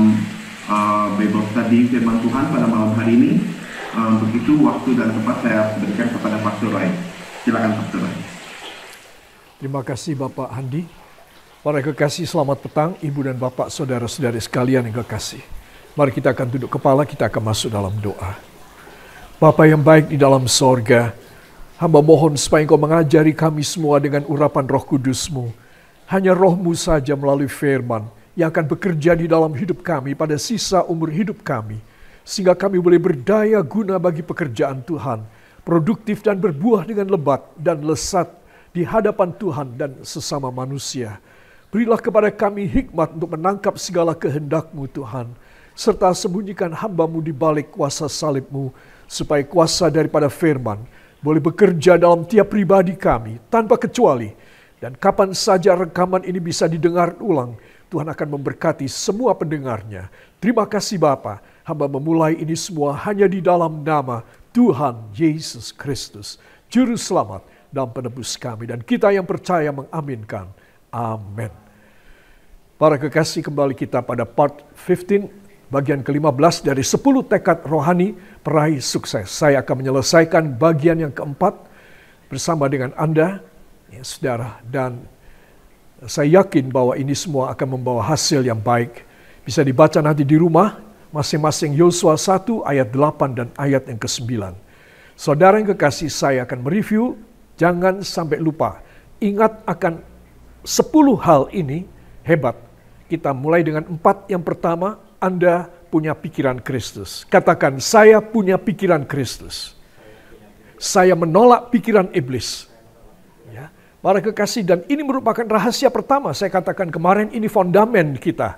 dalam Bible study firman Tuhan pada malam hari ini. Begitu waktu dan tempat saya berikan kepada Pastor Rai. Silakan Pastor Rai. Terima kasih Bapak Handi. Para kekasih, selamat petang Ibu dan Bapak, saudara-saudari sekalian yang kekasih. Mari kita akan duduk kepala, kita akan masuk dalam doa. Bapa yang baik di dalam sorga, hamba mohon supaya Engkau mengajari kami semua dengan urapan Roh Kudus-Mu. Hanya Roh-Mu saja melalui firman yang akan bekerja di dalam hidup kami pada sisa umur hidup kami. Sehingga kami boleh berdaya guna bagi pekerjaan Tuhan. Produktif dan berbuah dengan lebat dan lesat di hadapan Tuhan dan sesama manusia. Berilah kepada kami hikmat untuk menangkap segala kehendak-Mu Tuhan. Serta sembunyikan hamba-Mu di balik kuasa salib-Mu. Supaya kuasa daripada firman boleh bekerja dalam tiap pribadi kami tanpa kecuali. Dan kapan saja rekaman ini bisa didengar ulang, Tuhan akan memberkati semua pendengarnya. Terima kasih Bapa. Hamba memulai ini semua hanya di dalam nama Tuhan Yesus Kristus, Juru Selamat dan Penebus kami. Dan kita yang percaya mengaminkan. Amin. Para kekasih, kembali kita pada part 15, bagian ke-15 dari 10 tekad rohani peraih sukses. Saya akan menyelesaikan bagian yang keempat bersama dengan Anda, ya, saudara. Dan saya yakin bahwa ini semua akan membawa hasil yang baik. Bisa dibaca nanti di rumah, masing-masing Yosua 1 ayat 8 dan ayat yang ke-9. Saudara yang kekasih, saya akan mereview. Jangan sampai lupa. Ingat akan 10 hal ini hebat. Kita mulai dengan 4 yang pertama. Anda punya pikiran Kristus. Katakan, saya punya pikiran Kristus. Saya menolak pikiran iblis. Ya, para kekasih, dan ini merupakan rahasia pertama. Saya katakan kemarin, ini fondamen kita.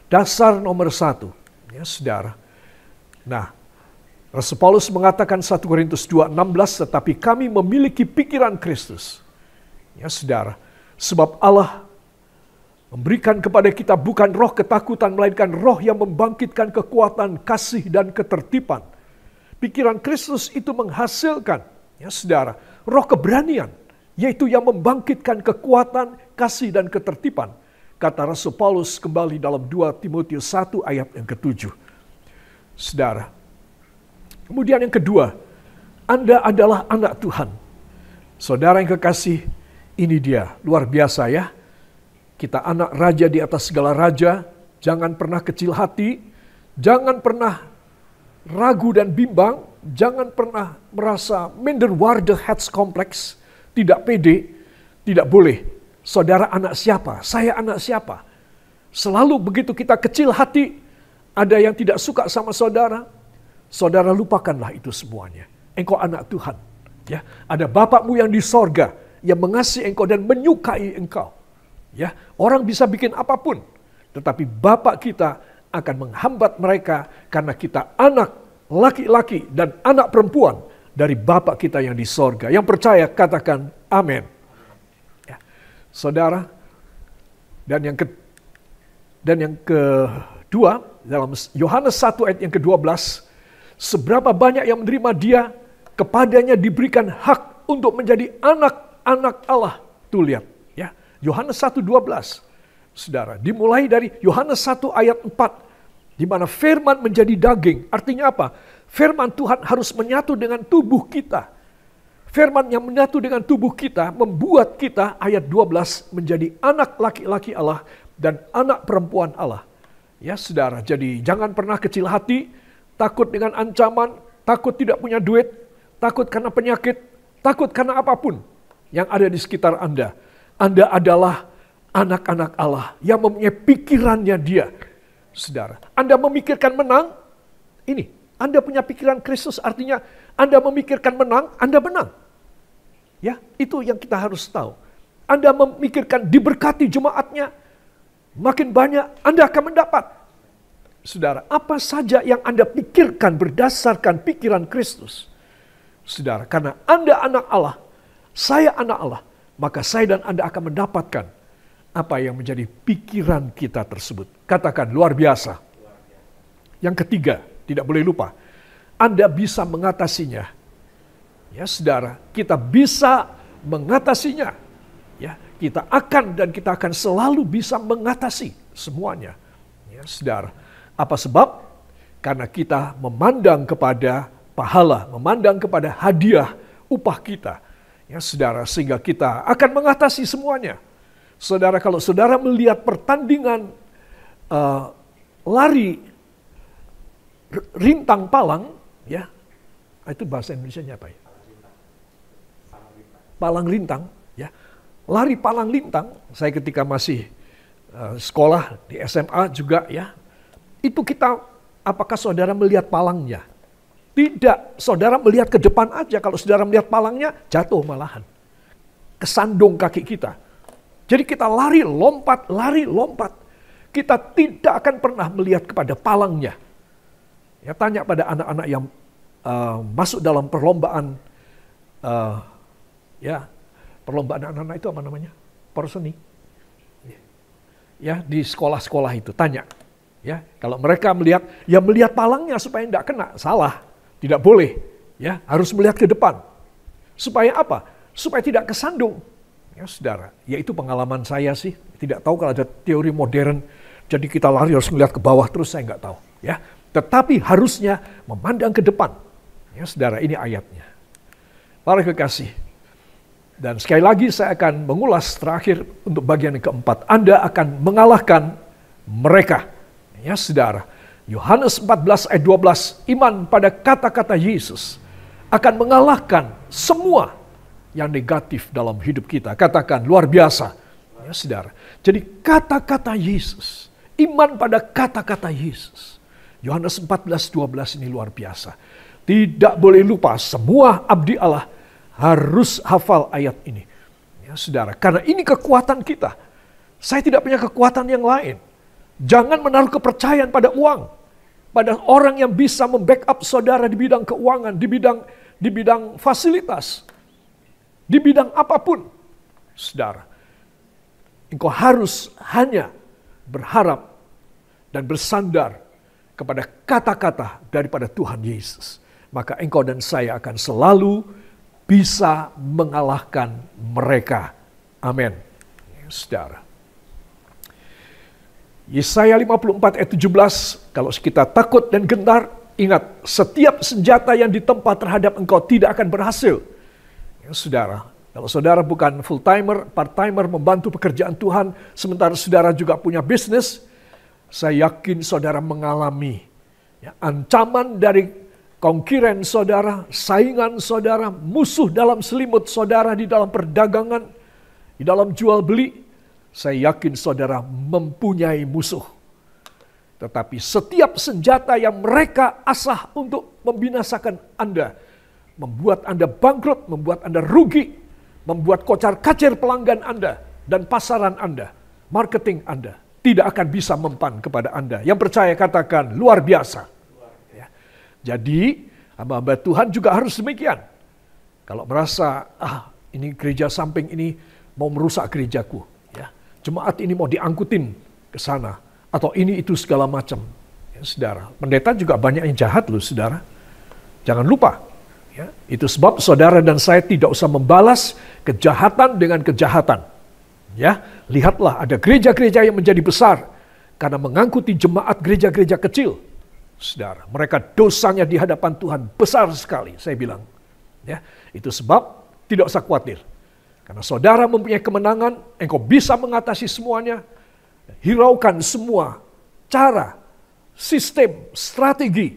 Dasar nomor 1. Ya, saudara. Nah, Rasul Paulus mengatakan 1 Korintus 2:16, tetapi kami memiliki pikiran Kristus. Ya, saudara. Sebab Allah memberikan kepada kita bukan roh ketakutan, melainkan roh yang membangkitkan kekuatan, kasih, dan ketertiban. Pikiran Kristus itu menghasilkan, ya saudara, roh keberanian, yaitu yang membangkitkan kekuatan, kasih, dan ketertiban. Kata Rasul Paulus kembali dalam 2 Timotius 1 ayat yang ke-7. Saudara. Kemudian yang kedua, Anda adalah anak Tuhan. Saudara yang kekasih, ini dia, luar biasa ya. Kita anak raja di atas segala raja, jangan pernah kecil hati, jangan pernah ragu dan bimbang, jangan pernah merasa minderwaardigheids complex, tidak pede, tidak boleh. Saudara anak siapa? Saya anak siapa? Selalu begitu kita kecil hati, ada yang tidak suka sama saudara, saudara lupakanlah itu semuanya. Engkau anak Tuhan. Ya, ada Bapakmu yang di sorga, yang mengasihi engkau dan menyukai engkau. Ya, orang bisa bikin apapun, tetapi Bapa kita akan menghambat mereka karena kita anak laki-laki dan anak perempuan dari Bapa kita yang di sorga. Yang percaya katakan amin. Ya, saudara, dan yang kedua dalam Yohanes 1 ayat yang ke-12, seberapa banyak yang menerima Dia, kepadanya diberikan hak untuk menjadi anak-anak Allah. Tuh lihat. Yohanes 1:12, saudara, dimulai dari Yohanes 1 ayat 4, di mana firman menjadi daging. Artinya apa? Firman Tuhan harus menyatu dengan tubuh kita. Firman yang menyatu dengan tubuh kita membuat kita, ayat 12, menjadi anak laki-laki Allah dan anak perempuan Allah. Ya saudara, jadi jangan pernah kecil hati, takut dengan ancaman, takut tidak punya duit, takut karena penyakit, takut karena apapun yang ada di sekitar Anda. Anda adalah anak-anak Allah yang mempunyai pikirannya Dia. Saudara, Anda memikirkan menang, ini, Anda punya pikiran Kristus, artinya Anda memikirkan menang, Anda menang. Ya, itu yang kita harus tahu. Anda memikirkan diberkati jemaatnya, makin banyak Anda akan mendapat. Saudara, apa saja yang Anda pikirkan berdasarkan pikiran Kristus. Saudara, karena Anda anak Allah, saya anak Allah, maka saya dan Anda akan mendapatkan apa yang menjadi pikiran kita tersebut. Katakan luar biasa. Yang ketiga, tidak boleh lupa, Anda bisa mengatasinya. Ya saudara, kita bisa mengatasinya. Ya, kita akan selalu bisa mengatasi semuanya. Ya saudara, Apa sebab? Karena kita memandang kepada pahala, memandang kepada hadiah upah kita. Ya, saudara, sehingga kita akan mengatasi semuanya. Saudara, kalau saudara melihat pertandingan lari rintang palang, ya, itu bahasa Indonesianya apa ya? Palang rintang, ya. Lari palang lintang, saya ketika masih sekolah di SMA juga, ya. Itu kita, apakah saudara melihat palangnya? Tidak, saudara melihat ke depan aja. Kalau saudara melihat palangnya, jatuh malahan. Kesandung kaki kita. Jadi kita lari, lompat, lari, lompat. Kita tidak akan pernah melihat kepada palangnya. Ya, tanya pada anak-anak yang masuk dalam perlombaan, perlombaan anak-anak itu apa namanya? Porseni. Ya, di sekolah-sekolah itu, tanya. Ya, kalau mereka melihat, ya melihat palangnya supaya tidak kena, salah. Tidak boleh, ya harus melihat ke depan. Supaya apa? Supaya tidak kesandung. Ya saudara, yaitu pengalaman saya sih. Tidak tahu kalau ada teori modern, jadi kita lari harus melihat ke bawah terus, saya nggak tahu. Ya, tetapi harusnya memandang ke depan. Ya saudara, ini ayatnya. Para kekasih, dan sekali lagi saya akan mengulas terakhir untuk bagian yang keempat. Anda akan mengalahkan mereka. Ya saudara, Yohanes 14 ayat 12, iman pada kata-kata Yesus akan mengalahkan semua yang negatif dalam hidup kita. Katakan, luar biasa. Ya saudara, jadi kata-kata Yesus, iman pada kata-kata Yesus. Yohanes 14, 12 ini luar biasa. Tidak boleh lupa, semua abdi Allah harus hafal ayat ini. Ya saudara, karena ini kekuatan kita. Saya tidak punya kekuatan yang lain. Jangan menaruh kepercayaan pada uang, pada orang yang bisa membackup saudara di bidang keuangan, di bidang fasilitas, di bidang apapun. Saudara, engkau harus hanya berharap dan bersandar kepada kata-kata daripada Tuhan Yesus. Maka engkau dan saya akan selalu bisa mengalahkan mereka. Amin. Saudara. Yesaya 54 ayat 17, kalau kita takut dan gentar, ingat, setiap senjata yang ditempa terhadap engkau tidak akan berhasil. Ya, saudara, kalau saudara bukan full-timer, part-timer membantu pekerjaan Tuhan, sementara saudara juga punya bisnis, saya yakin saudara mengalami ancaman dari konkuren saudara, saingan saudara, musuh dalam selimut saudara di dalam perdagangan, di dalam jual beli. Saya yakin saudara mempunyai musuh. Tetapi setiap senjata yang mereka asah untuk membinasakan Anda, membuat Anda bangkrut, membuat Anda rugi, membuat kocar-kacir pelanggan Anda dan pasaran Anda, marketing Anda, tidak akan bisa mempan kepada Anda. Yang percaya katakan, luar biasa. Ya. Jadi, hamba-hamba Tuhan juga harus demikian. Kalau merasa, ini gereja samping ini mau merusak gerejaku. Jemaat ini mau diangkutin ke sana. Atau ini itu segala macam. Ya, saudara, pendeta juga banyak yang jahat loh saudara. Jangan lupa. Ya, itu sebab saudara dan saya tidak usah membalas kejahatan dengan kejahatan. Ya, lihatlah ada gereja-gereja yang menjadi besar. Karena mengangkuti jemaat gereja-gereja kecil. Saudara, mereka dosanya di hadapan Tuhan besar sekali, saya bilang. Ya, itu sebab tidak usah khawatir. Karena saudara mempunyai kemenangan, engkau bisa mengatasi semuanya. Hiraukan semua cara, sistem, strategi,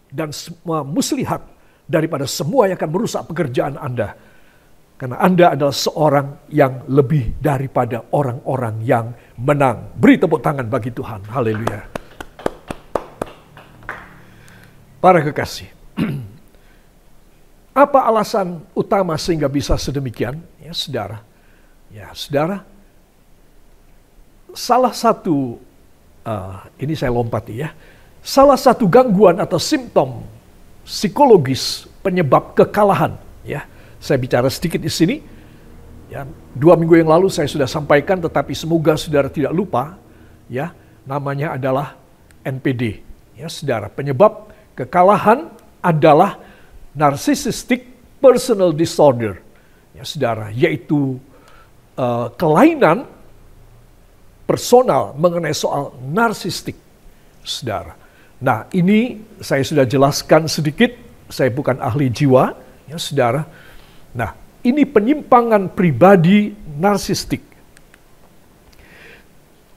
dan semua muslihat daripada semua yang akan merusak pekerjaan Anda. Karena Anda adalah seorang yang lebih daripada orang-orang yang menang. Beri tepuk tangan bagi Tuhan. Haleluya. Para kekasih. Apa alasan utama sehingga bisa sedemikian? Ya, saudara. Ya, saudara. Salah satu, ini saya lompati ya. Salah satu gangguan atau simptom psikologis penyebab kekalahan. Ya, saya bicara sedikit di sini. Ya, 2 minggu yang lalu saya sudah sampaikan, tetapi semoga saudara tidak lupa. Ya, namanya adalah NPD. Ya, saudara. Penyebab kekalahan adalah narcissistic personal disorder, ya saudara, yaitu kelainan personal mengenai soal narsistik saudara. Nah, ini saya sudah jelaskan sedikit, saya bukan ahli jiwa, ya saudara. Nah, ini penyimpangan pribadi narsistik.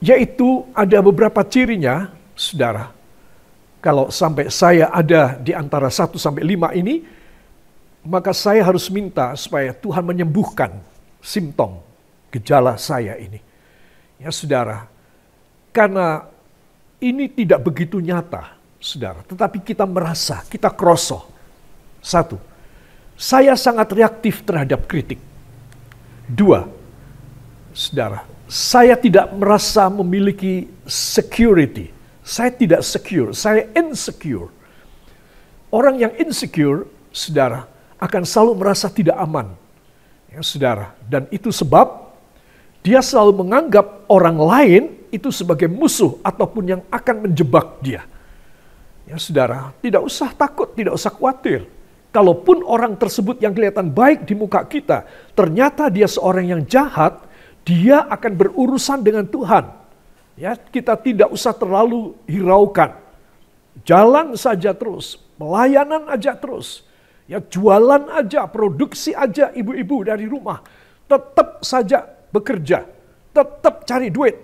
Yaitu ada beberapa cirinya, saudara. Kalau sampai saya ada di antara 1 sampai 5 ini, maka saya harus minta supaya Tuhan menyembuhkan simptom, gejala saya ini. Ya saudara, karena ini tidak begitu nyata, saudara. Tetapi kita merasa, kita kroso. 1, saya sangat reaktif terhadap kritik. 2, saudara, saya tidak merasa memiliki security. Saya tidak secure, saya insecure. Orang yang insecure, saudara, akan selalu merasa tidak aman. Ya, saudara, dan itu sebab dia selalu menganggap orang lain itu sebagai musuh ataupun yang akan menjebak dia. Ya, saudara, tidak usah takut, tidak usah khawatir. Kalaupun orang tersebut yang kelihatan baik di muka kita, ternyata dia seorang yang jahat, dia akan berurusan dengan Tuhan. Ya, kita tidak usah terlalu hiraukan. Jalan saja terus, pelayanan aja terus. Ya, jualan aja, produksi aja ibu-ibu dari rumah. Tetap saja bekerja, tetap cari duit.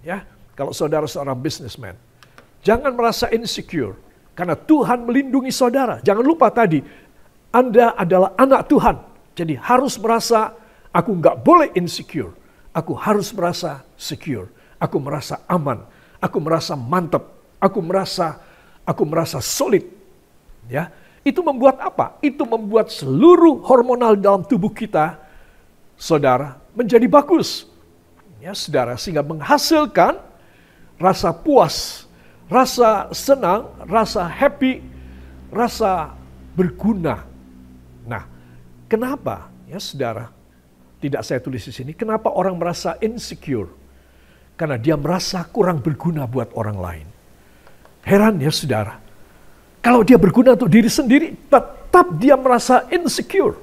Ya, kalau saudara seorang businessman, jangan merasa insecure karena Tuhan melindungi saudara. Jangan lupa tadi, Anda adalah anak Tuhan. Jadi harus merasa aku nggak boleh insecure. Aku harus merasa secure. Aku merasa aman, aku merasa mantap, aku merasa solid. Ya, itu membuat apa? Itu membuat seluruh hormonal dalam tubuh kita, saudara, menjadi bagus. Ya, saudara, sehingga menghasilkan rasa puas, rasa senang, rasa happy, rasa berguna. Nah, kenapa? Ya, saudara, tidak saya tulis di sini. Kenapa orang merasa insecure? Karena dia merasa kurang berguna buat orang lain. Heran ya saudara. Kalau dia berguna untuk diri sendiri, tetap dia merasa insecure.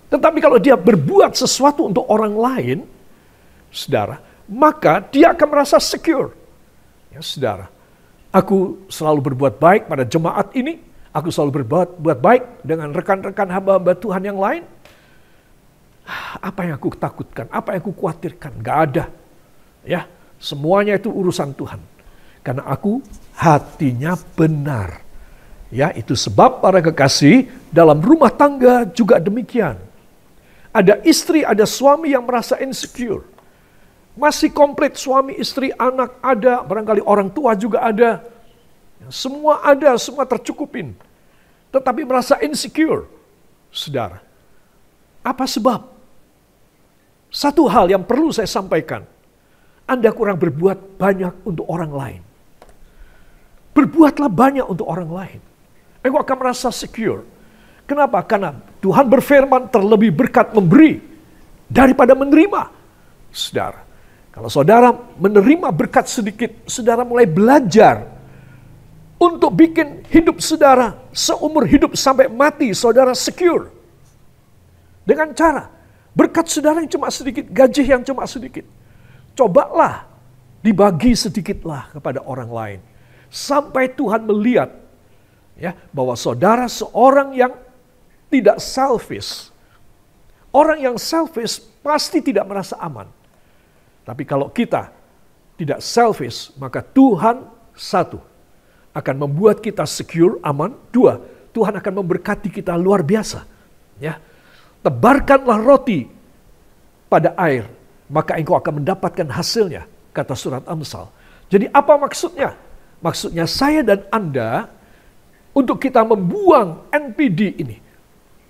Tetapi kalau dia berbuat sesuatu untuk orang lain, saudara, maka dia akan merasa secure. Ya saudara, aku selalu berbuat baik pada jemaat ini, aku selalu berbuat baik dengan rekan-rekan hamba-hamba Tuhan yang lain. Apa yang aku takutkan, apa yang aku khawatirkan, gak ada. Ya, semuanya itu urusan Tuhan. Karena aku hatinya benar. Ya, itu sebab para kekasih dalam rumah tangga juga demikian. Ada istri, ada suami yang merasa insecure. Masih komplit suami, istri, anak ada, barangkali orang tua juga ada. Semua ada, semua tercukupin. Tetapi merasa insecure. Saudara, apa sebab? Satu hal yang perlu saya sampaikan. Anda kurang berbuat banyak untuk orang lain. Berbuatlah banyak untuk orang lain. Engkau akan merasa secure. Kenapa? Karena Tuhan berfirman terlebih berkat memberi daripada menerima. Saudara, kalau saudara menerima berkat sedikit, saudara mulai belajar untuk bikin hidup saudara seumur hidup sampai mati, saudara secure. Dengan cara berkat saudara yang cuma sedikit, gaji yang cuma sedikit. Cobalah dibagi sedikitlah kepada orang lain. Sampai Tuhan melihat ya, bahwa saudara seorang yang tidak selfish. Orang yang selfish pasti tidak merasa aman. Tapi kalau kita tidak selfish, maka Tuhan, 1, akan membuat kita secure, aman. 2, Tuhan akan memberkati kita luar biasa. Ya, tebarkanlah roti pada air, maka engkau akan mendapatkan hasilnya, kata surat Amsal. Jadi apa maksudnya? Maksudnya saya dan Anda, untuk kita membuang NPD ini,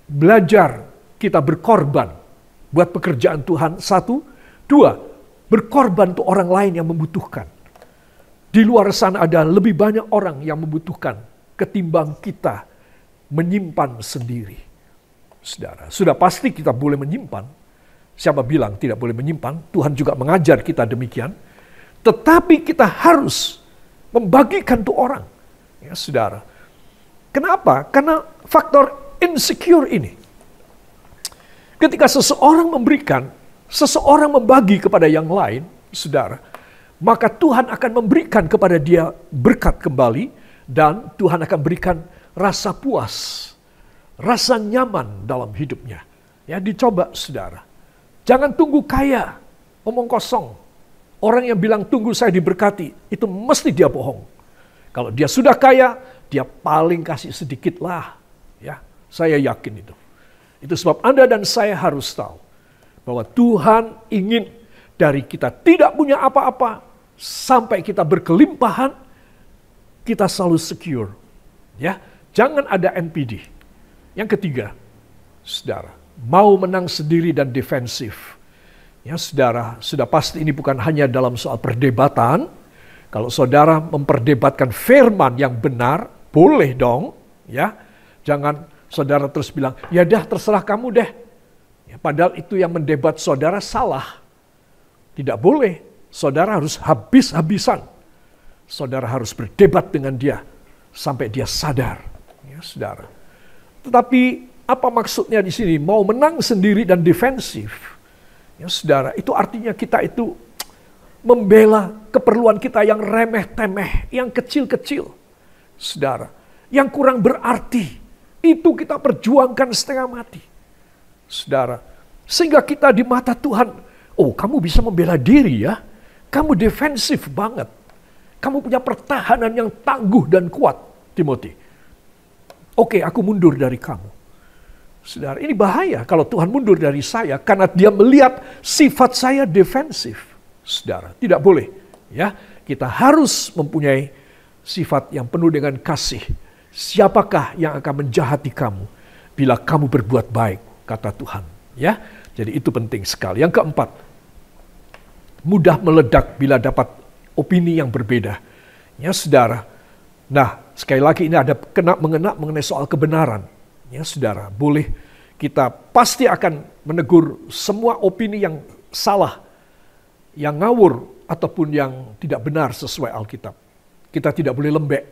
belajar kita berkorban buat pekerjaan Tuhan, 1. 2, berkorban untuk orang lain yang membutuhkan. Di luar sana ada lebih banyak orang yang membutuhkan ketimbang kita menyimpan sendiri. Saudara, sudah pasti kita boleh menyimpan. Siapa bilang tidak boleh menyimpan? Tuhan juga mengajar kita demikian. Tetapi kita harus membagikan untuk orang. Ya, saudara. Kenapa? Karena faktor insecure ini. Ketika seseorang memberikan, seseorang membagi kepada yang lain, saudara, maka Tuhan akan memberikan kepada dia berkat kembali, dan Tuhan akan berikan rasa puas, rasa nyaman dalam hidupnya. Ya, dicoba saudara. Jangan tunggu kaya, omong kosong. Orang yang bilang tunggu saya diberkati, itu mesti dia bohong. Kalau dia sudah kaya, dia paling kasih sedikit lah. Ya, saya yakin itu. Itu sebab Anda dan saya harus tahu bahwa Tuhan ingin dari kita tidak punya apa-apa sampai kita berkelimpahan, kita selalu secure. Ya, jangan ada NPD. Yang ketiga, saudara, mau menang sendiri dan defensif. Ya, saudara, sudah pasti ini bukan hanya dalam soal perdebatan. Kalau saudara memperdebatkan firman yang benar, boleh dong. Ya, jangan saudara terus bilang, ya dah terserah kamu deh. Ya, padahal itu yang mendebat saudara salah. Tidak boleh. Saudara harus habis-habisan. Saudara harus berdebat dengan dia sampai dia sadar. Ya, saudara. Tetapi apa maksudnya di sini? Mau menang sendiri dan defensif. Ya, saudara, itu artinya kita itu membela keperluan kita yang remeh-temeh, yang kecil-kecil. Saudara, yang kurang berarti, itu kita perjuangkan setengah mati. Saudara, sehingga kita di mata Tuhan, oh kamu bisa membela diri ya, kamu defensif banget. Kamu punya pertahanan yang tangguh dan kuat, Timothy. Oke, aku mundur dari kamu. Saudara, ini bahaya kalau Tuhan mundur dari saya karena dia melihat sifat saya defensif. Saudara, tidak boleh. Ya, kita harus mempunyai sifat yang penuh dengan kasih. Siapakah yang akan menjahati kamu bila kamu berbuat baik, kata Tuhan. Ya, jadi itu penting sekali. Yang keempat, mudah meledak bila dapat opini yang berbeda. Ya, saudara. Nah, sekali lagi ini ada mengena mengenai soal kebenaran. Ya, saudara, boleh kita pasti akan menegur semua opini yang salah, yang ngawur, ataupun yang tidak benar sesuai Alkitab. Kita tidak boleh lembek,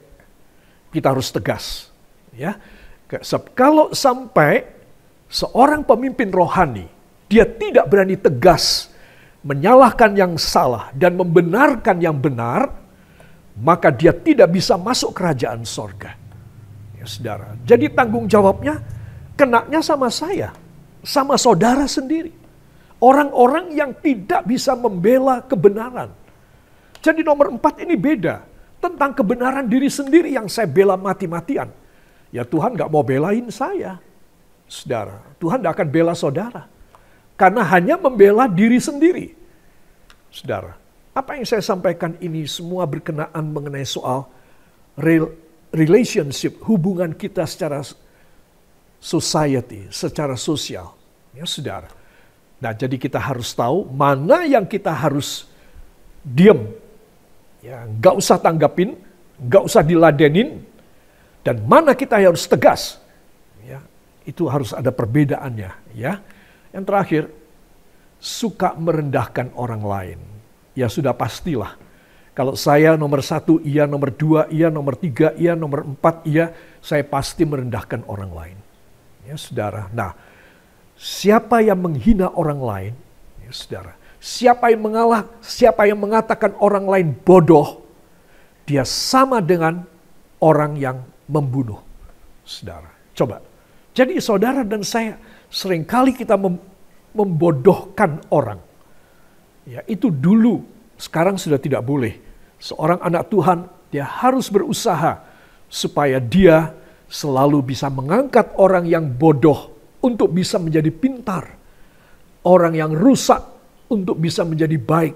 kita harus tegas. Ya, kalau sampai seorang pemimpin rohani, dia tidak berani tegas, menyalahkan yang salah dan membenarkan yang benar, maka dia tidak bisa masuk kerajaan sorga. Saudara, jadi tanggung jawabnya kenanya sama saya, sama saudara sendiri. Orang-orang yang tidak bisa membela kebenaran. Jadi nomor 4 ini beda. Tentang kebenaran diri sendiri yang saya bela mati-matian. Ya Tuhan gak mau belain saya. Saudara, Tuhan gak akan bela saudara. Karena hanya membela diri sendiri. Saudara, apa yang saya sampaikan ini semua berkenaan mengenai soal relationship, hubungan kita secara society, secara sosial. Ya, saudara. Nah, jadi kita harus tahu mana yang kita harus diam. Ya, nggak usah tanggapin, nggak usah diladenin, dan mana kita harus tegas. Ya, itu harus ada perbedaannya. Ya. Yang terakhir, suka merendahkan orang lain. Ya sudah pastilah. Kalau saya nomor 1, iya, nomor 2, iya, nomor 3, iya, nomor 4, iya, saya pasti merendahkan orang lain. Ya, saudara. Nah, siapa yang menghina orang lain, ya, saudara. Siapa yang mengatakan orang lain bodoh, dia sama dengan orang yang membunuh. Saudara, coba. Jadi saudara dan saya seringkali kita membodohkan orang. Ya, itu dulu, sekarang sudah tidak boleh. Seorang anak Tuhan, dia harus berusaha supaya dia selalu bisa mengangkat orang yang bodoh untuk bisa menjadi pintar. Orang yang rusak untuk bisa menjadi baik.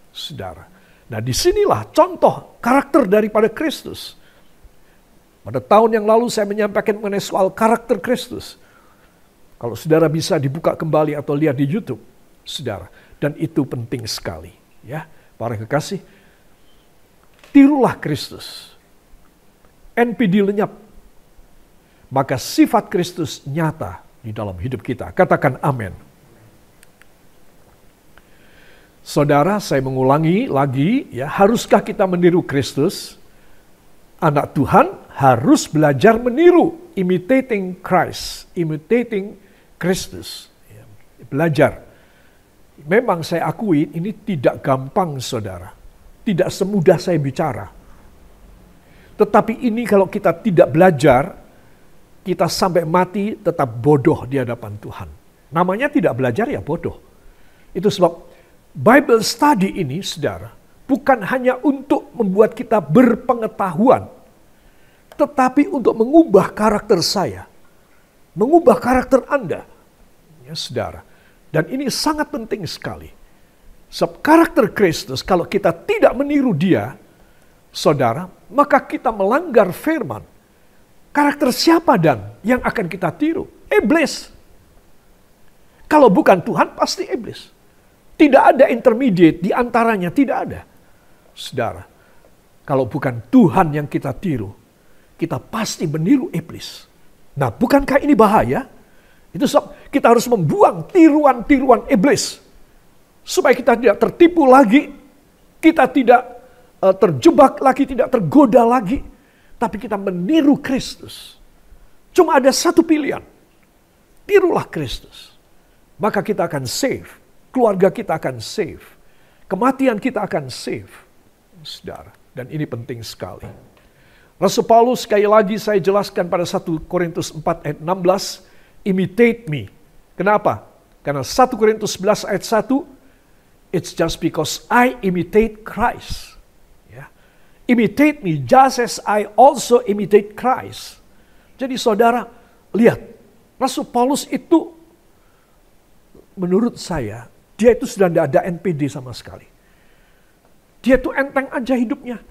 Saudara. Nah, disinilah contoh karakter daripada Kristus. Pada tahun yang lalu saya menyampaikan mengenai soal karakter Kristus. Kalau saudara bisa dibuka kembali atau lihat di YouTube, saudara. Dan itu penting sekali. Ya, para kekasih, tirulah Kristus. NPD lenyap. Maka sifat Kristus nyata di dalam hidup kita. Katakan amin. Saudara, saya mengulangi lagi, ya, haruskah kita meniru Kristus? Anak Tuhan harus belajar meniru, imitating Christ, imitating Kristus. Ya, belajar. Memang saya akui ini tidak gampang, saudara. Tidak semudah saya bicara. Tetapi ini kalau kita tidak belajar, kita sampai mati tetap bodoh di hadapan Tuhan. Namanya tidak belajar ya bodoh. Itu sebab Bible study ini, saudara, bukan hanya untuk membuat kita berpengetahuan, tetapi untuk mengubah karakter saya, mengubah karakter Anda, ya saudara. Dan ini sangat penting sekali. Sebab karakter Kristus, kalau kita tidak meniru dia, saudara, maka kita melanggar firman. Karakter siapa dan yang akan kita tiru? Iblis. Kalau bukan Tuhan, pasti iblis. Tidak ada intermediate di antaranya, tidak ada. Saudara, kalau bukan Tuhan yang kita tiru, kita pasti meniru iblis. Nah, bukankah ini bahaya? Itu sebab kita harus membuang tiruan-tiruan iblis. Supaya kita tidak tertipu lagi, kita tidak terjebak lagi, tidak tergoda lagi. Tapi kita meniru Kristus. Cuma ada satu pilihan. Tirulah Kristus. Maka kita akan save. Keluarga kita akan save. Kematian kita akan save. Saudara, dan ini penting sekali. Rasul Paulus sekali lagi saya jelaskan pada 1 Korintus 4 ayat 16, imitate me. Kenapa? Karena 1 Korintus 11 ayat 1, it's just because I imitate Christ. Ya. Imitate me just as I also imitate Christ. Jadi saudara, lihat, Rasul Paulus itu menurut saya, dia itu sudah tidak ada NPD sama sekali. Dia tuh enteng aja hidupnya.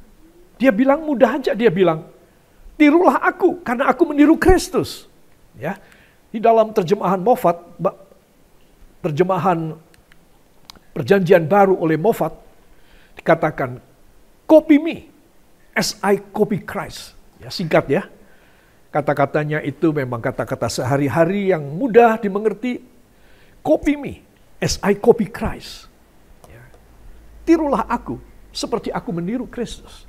Dia bilang mudah aja, dia bilang, tirulah aku karena aku meniru Kristus. Ya, di dalam terjemahan Moffat, terjemahan Perjanjian Baru oleh Moffat, dikatakan, copy me as I copy Christ. Ya, singkat ya. Kata-katanya itu memang kata-kata sehari-hari yang mudah dimengerti. Copy me as I copy Christ. Ya. Tirulah aku seperti aku meniru Kristus.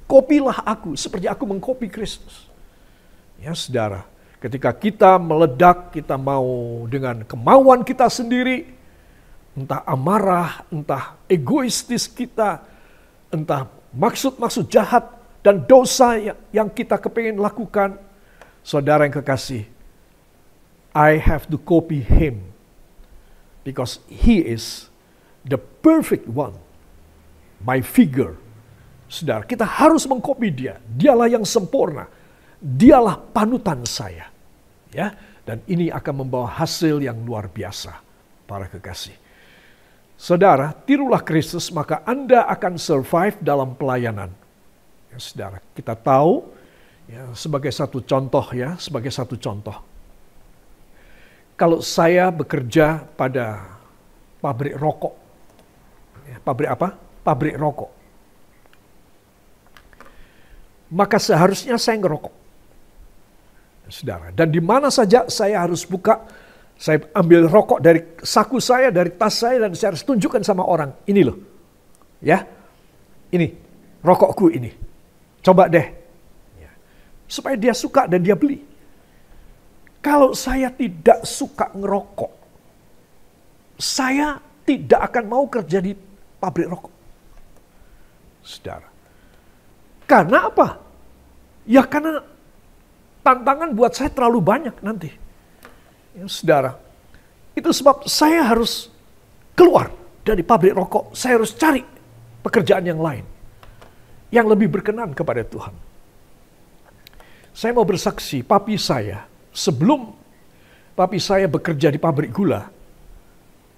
Kopilah aku seperti aku mengkopi Kristus. Ya saudara, ketika kita meledak, kita mau dengan kemauan kita sendiri, entah amarah, entah egoistis kita, entah maksud-maksud jahat dan dosa yang kita kepingin lakukan, saudara yang kekasih, I have to copy him because he is the perfect one, my figure. Saudara, kita harus mengkopi dia. Dialah yang sempurna. Dialah panutan saya. Ya, dan ini akan membawa hasil yang luar biasa, para kekasih. Saudara, tirulah Kristus, maka Anda akan survive dalam pelayanan. Ya, saudara, kita tahu ya, sebagai satu contoh. Kalau saya bekerja pada pabrik rokok. Ya, pabrik apa? Pabrik rokok. Maka seharusnya saya ngerokok. Saudara, dan di mana saja saya harus buka, saya ambil rokok dari saku saya, dari tas saya, dan saya harus tunjukkan sama orang, ini loh. Ya, ini, rokokku ini. Coba deh. Ya. Supaya dia suka dan dia beli. Kalau saya tidak suka ngerokok, saya tidak akan mau kerja di pabrik rokok. Saudara. Karena apa? Ya karena tantangan buat saya terlalu banyak nanti. Ya, saudara, itu sebab saya harus keluar dari pabrik rokok. Saya harus cari pekerjaan yang lain. Yang lebih berkenan kepada Tuhan. Saya mau bersaksi, papi saya, sebelum papi saya bekerja di pabrik gula,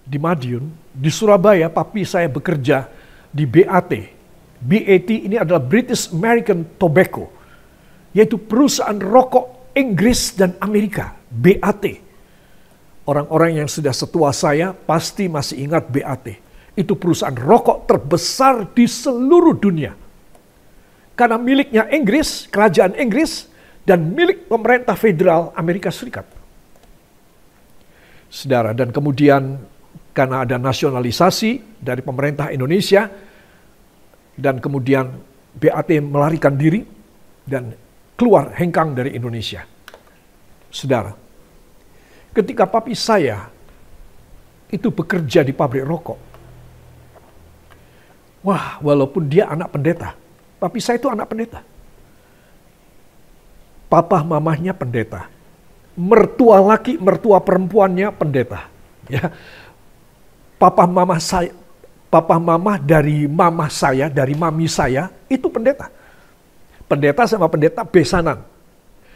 di Madiun, di Surabaya, papi saya bekerja di BAT. BAT ini adalah British American Tobacco, yaitu perusahaan rokok Inggris dan Amerika, BAT. Orang-orang yang sudah setua saya pasti masih ingat BAT. Itu perusahaan rokok terbesar di seluruh dunia. Karena miliknya Inggris, kerajaan Inggris, dan milik pemerintah federal Amerika Serikat. Saudara, dan kemudian karena ada nasionalisasi dari pemerintah Indonesia, dan kemudian BAT melarikan diri dan keluar hengkang dari Indonesia. Saudara, ketika papi saya itu bekerja di pabrik rokok. Wah, walaupun dia anak pendeta, papi saya itu anak pendeta. Papa mamahnya pendeta. Mertua laki, mertua perempuannya pendeta. Ya. Papa mama dari mama saya, dari mami saya, itu pendeta. Pendeta sama pendeta besanan.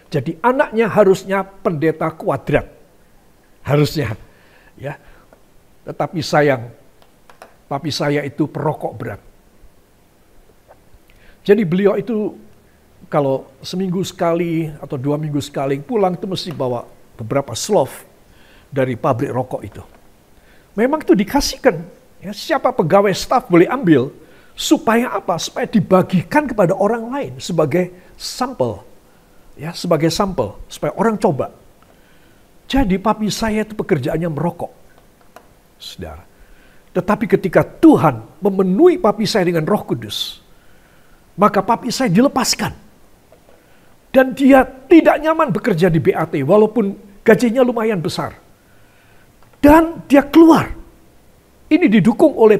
Jadi anaknya harusnya pendeta kuadrat. Harusnya. Ya. Tetapi sayang, papi saya itu perokok berat. Jadi beliau itu kalau seminggu sekali atau 2 minggu sekali pulang itu mesti bawa beberapa slof dari pabrik rokok itu. Memang itu dikasihkan. Ya, siapa pegawai staf boleh ambil. Supaya apa? Supaya dibagikan kepada orang lain sebagai sampel. Ya, sebagai sampel. Supaya orang coba. Jadi papi saya itu pekerjaannya merokok. Saudara. Tetapi ketika Tuhan memenuhi papi saya dengan Roh Kudus, maka papi saya dilepaskan. Dan dia tidak nyaman bekerja di BAT walaupun gajinya lumayan besar. Dan dia keluar. Ini didukung oleh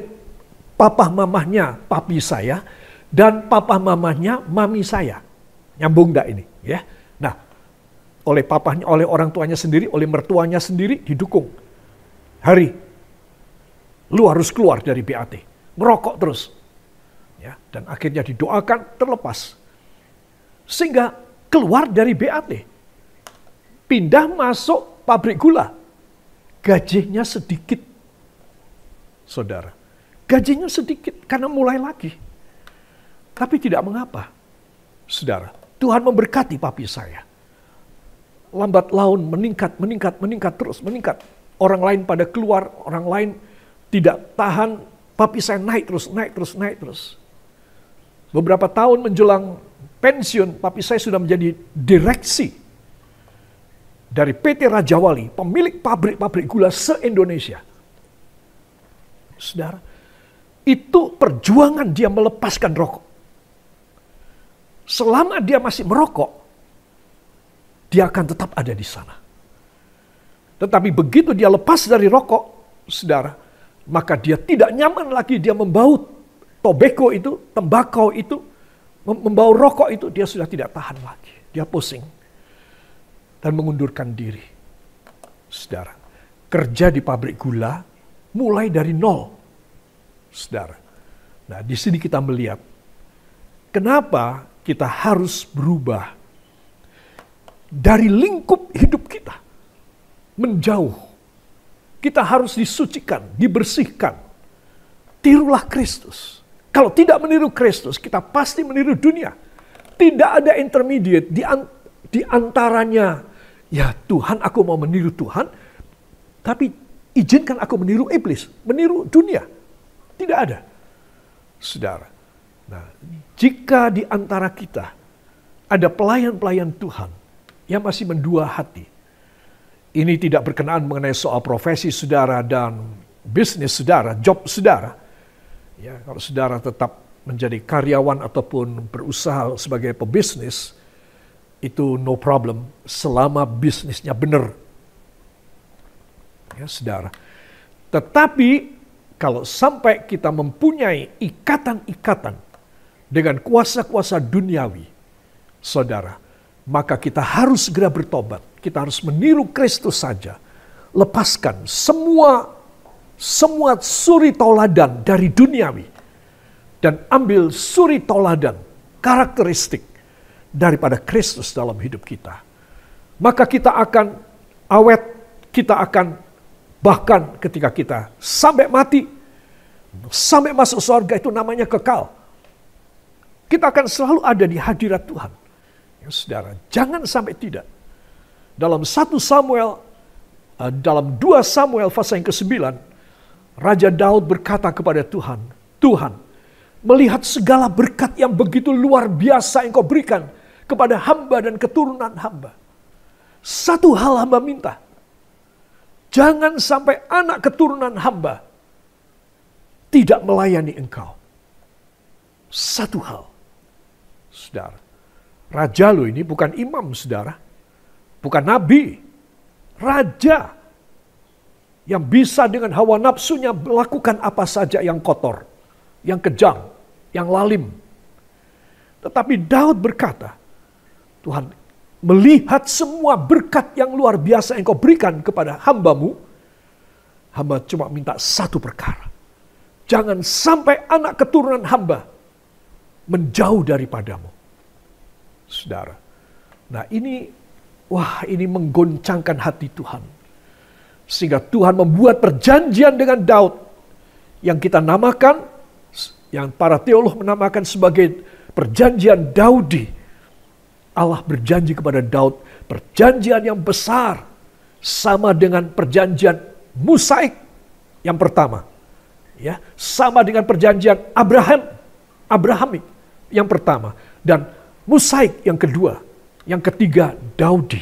papa mamahnya papi saya dan papa mamahnya mami saya. Nyambung enggak ini, ya? Nah, oleh papahnya, oleh orang tuanya sendiri, oleh mertuanya sendiri didukung. Hari, lu harus keluar dari BAT. Merokok terus. Ya, dan akhirnya didoakan terlepas. Sehingga keluar dari BAT. Pindah masuk pabrik gula. Gajinya sedikit. Saudara. Gajinya sedikit karena mulai lagi. Tapi tidak mengapa. Saudara, Tuhan memberkati papi saya. Lambat laun meningkat terus, meningkat. Orang lain pada keluar, orang lain tidak tahan, papi saya naik terus. Beberapa tahun menjelang pensiun, papi saya sudah menjadi direksi dari PT Raja Wali, pemilik pabrik-pabrik gula se-Indonesia. Saudara, itu perjuangan dia melepaskan rokok. Selama dia masih merokok, dia akan tetap ada di sana. Tetapi begitu dia lepas dari rokok, saudara, maka dia tidak nyaman lagi, dia membau tobacco itu, tembakau itu, membau rokok itu, dia sudah tidak tahan lagi. Dia pusing. Dan mengundurkan diri. Saudara, kerja di pabrik gula mulai dari nol. Saudara. Nah, di sini kita melihat kenapa kita harus berubah dari lingkup hidup kita menjauh. Kita harus disucikan, dibersihkan. Tirulah Kristus. Kalau tidak meniru Kristus, kita pasti meniru dunia. Tidak ada intermediate di antaranya. Ya Tuhan, aku mau meniru Tuhan, tapi izinkan aku meniru iblis, meniru dunia. Tidak ada. Saudara. Nah, jika di antara kita ada pelayan-pelayan Tuhan yang masih mendua hati, ini tidak berkenaan mengenai soal profesi saudara dan bisnis saudara, job saudara. Ya, kalau saudara tetap menjadi karyawan ataupun berusaha sebagai pebisnis, itu no problem selama bisnisnya benar. Ya, saudara. Tetapi kalau sampai kita mempunyai ikatan-ikatan dengan kuasa-kuasa duniawi, saudara, maka kita harus segera bertobat. Kita harus meniru Kristus saja. Lepaskan semua suri tauladan dari duniawi. Dan ambil suri tauladan, karakteristik daripada Kristus dalam hidup kita. Maka kita akan awet, kita akan bahkan ketika kita sampai mati, sampai masuk surga itu namanya kekal. Kita akan selalu ada di hadirat Tuhan. Ya, saudara, jangan sampai tidak. Dalam 1 Samuel, dalam 2 Samuel pasal yang ke-9, Raja Daud berkata kepada Tuhan, Tuhan, melihat segala berkat yang begitu luar biasa yang kau berikan kepada hamba dan keturunan hamba. Satu hal hamba minta, jangan sampai anak keturunan hamba tidak melayani engkau. Satu hal. Saudara, raja lo ini bukan imam, saudara. Bukan nabi. Raja yang bisa dengan hawa nafsunya melakukan apa saja yang kotor, yang kejam, yang lalim. Tetapi Daud berkata, Tuhan, melihat semua berkat yang luar biasa yang kau berikan kepada hambamu, hamba cuma minta satu perkara. Jangan sampai anak keturunan hamba menjauh daripadamu. Saudara, nah ini menggoncangkan hati Tuhan. Sehingga Tuhan membuat perjanjian dengan Daud yang kita namakan, yang para teolog menamakan sebagai perjanjian Daudi. Allah berjanji kepada Daud perjanjian yang besar sama dengan perjanjian Musaik yang pertama. Ya, sama dengan perjanjian Abrahamik yang pertama dan Musaik yang kedua, yang ketiga Daudi.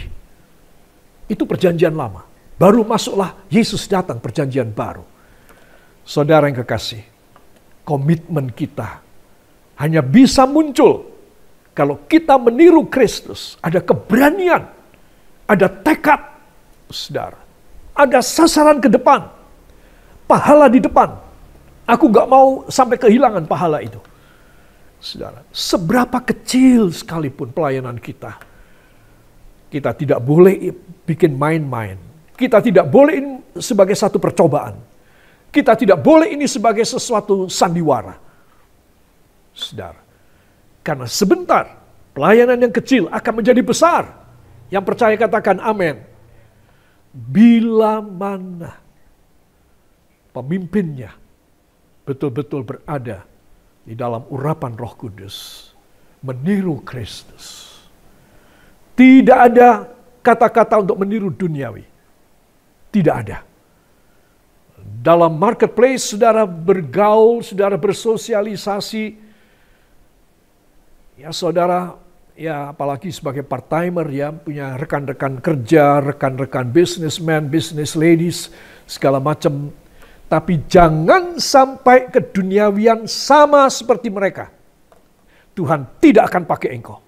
Itu perjanjian lama. Baru masuklah Yesus datang, perjanjian baru. Saudara yang kekasih, komitmen kita hanya bisa muncul kalau kita meniru Kristus. Ada keberanian, ada tekad, saudara. Ada sasaran ke depan, pahala di depan. Aku gak mau sampai kehilangan pahala itu. Saudara, seberapa kecil sekalipun pelayanan kita, kita tidak boleh bikin main-main. Kita tidak boleh ini sebagai satu percobaan. Kita tidak boleh ini sebagai sesuatu sandiwara. Saudara, karena sebentar pelayanan yang kecil akan menjadi besar. Yang percaya katakan amin. Bila mana pemimpinnya betul-betul berada di dalam urapan Roh Kudus, meniru Kristus. Tidak ada kata-kata untuk meniru duniawi. Tidak ada. Dalam marketplace, saudara bergaul, saudara bersosialisasi. Ya saudara, ya apalagi sebagai part-timer ya, punya rekan-rekan kerja, rekan-rekan businessman, business ladies, segala macam. Tapi jangan sampai keduniawian sama seperti mereka. Tuhan tidak akan pakai engkau.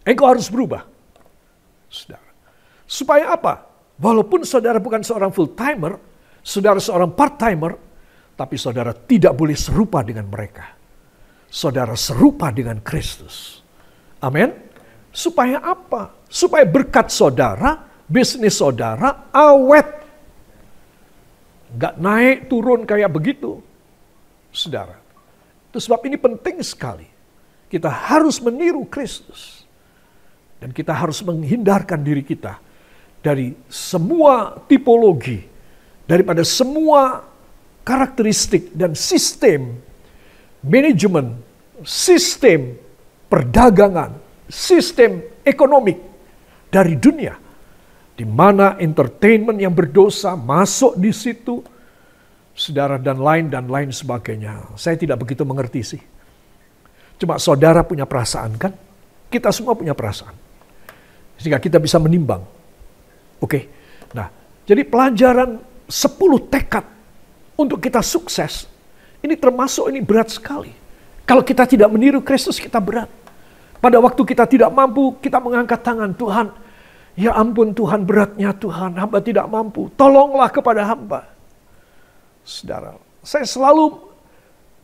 Engkau harus berubah. Saudara. Supaya apa? Walaupun saudara bukan seorang full-timer, saudara seorang part-timer, tapi saudara tidak boleh serupa dengan mereka. Saudara serupa dengan Kristus. Amin. Supaya apa? Supaya berkat saudara, bisnis saudara awet. Gak naik turun kayak begitu. Saudara. Itu sebab ini penting sekali. Kita harus meniru Kristus. Dan kita harus menghindarkan diri kita dari semua tipologi, daripada semua karakteristik dan sistem manajemen, sistem perdagangan, sistem ekonomi dari dunia, di mana entertainment yang berdosa masuk di situ, saudara, dan lain sebagainya. Saya tidak begitu mengerti sih. Cuma saudara punya perasaan kan? Kita semua punya perasaan. Sehingga kita bisa menimbang. Oke. Nah, jadi pelajaran 10 tekad untuk kita sukses. Ini termasuk ini berat sekali. Kalau kita tidak meniru Kristus, kita berat. Pada waktu kita tidak mampu, kita mengangkat tangan, Tuhan, ya ampun Tuhan, beratnya Tuhan, hamba tidak mampu. Tolonglah kepada hamba. Saudara, saya selalu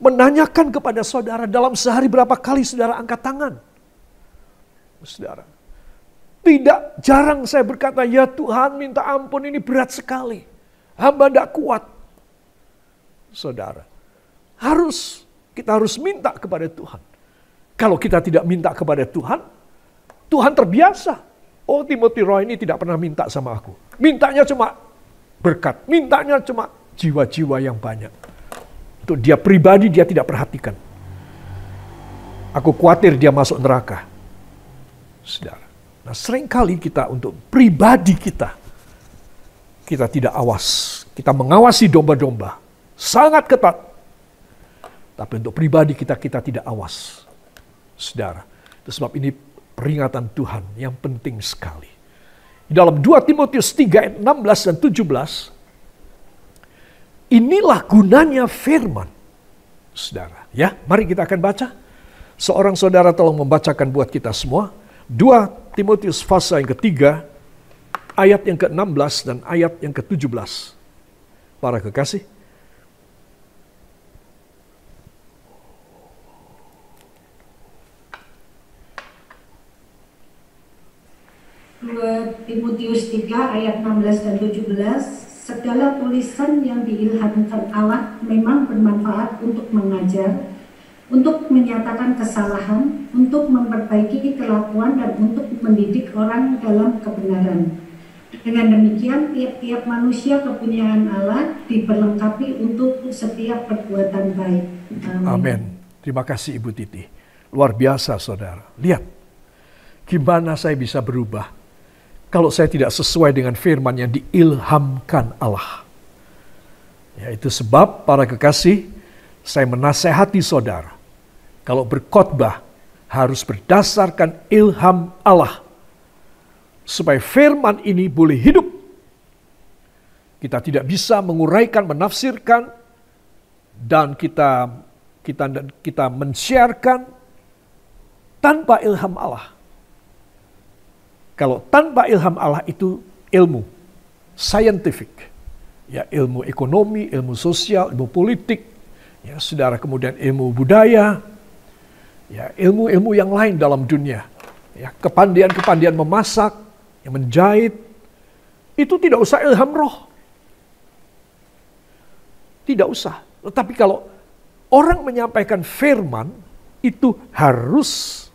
menanyakan kepada saudara, dalam sehari berapa kali saudara angkat tangan? Saudara, tidak jarang saya berkata, ya Tuhan minta ampun, ini berat sekali. Hamba tidak kuat. Saudara, kita harus minta kepada Tuhan. Kalau kita tidak minta kepada Tuhan, Tuhan terbiasa. Oh, Timothy Roy ini tidak pernah minta sama aku. Mintanya cuma berkat. Mintanya cuma jiwa-jiwa yang banyak. Untuk dia pribadi dia tidak perhatikan. Aku khawatir dia masuk neraka. Saudara. Nah, seringkali kita untuk pribadi kita tidak awas. Kita mengawasi domba-domba. Sangat ketat. Tapi untuk pribadi kita tidak awas. Saudara. Itu sebab ini peringatan Tuhan yang penting sekali. Di dalam 2 Timotius 3 ayat 16 dan 17. Inilah gunanya firman. Saudara. Ya, mari kita akan baca. Seorang saudara tolong membacakan buat kita semua. 2 Timotius pasal yang ketiga, ayat yang ke-16 dan ayat yang ke-17. Para kekasih, Timotius 3 ayat 16 dan 17, segala tulisan yang diilhamkan Allah memang bermanfaat untuk mengajar, untuk menyatakan kesalahan, untuk memperbaiki kelakuan, dan untuk mendidik orang dalam kebenaran. Dengan demikian, tiap-tiap manusia kepunyaan Allah diperlengkapi untuk setiap perbuatan baik. Amin. Terima kasih Ibu Titi. Luar biasa saudara. Lihat, gimana saya bisa berubah kalau saya tidak sesuai dengan firman yang diilhamkan Allah. Ya, itu sebab para kekasih, saya menasehati saudara, kalau berkhotbah harus berdasarkan ilham Allah, supaya firman ini boleh hidup. Kita tidak bisa menguraikan, menafsirkan, dan kita men-sharekan tanpa ilham Allah. Kalau tanpa ilham Allah itu ilmu scientific, ya ilmu ekonomi, ilmu sosial, ilmu politik, ya saudara, kemudian ilmu budaya, ya ilmu-ilmu yang lain dalam dunia, ya kepandian-kepandian memasak, yang menjahit, itu tidak usah ilham roh, tidak usah. Tetapi kalau orang menyampaikan firman itu harus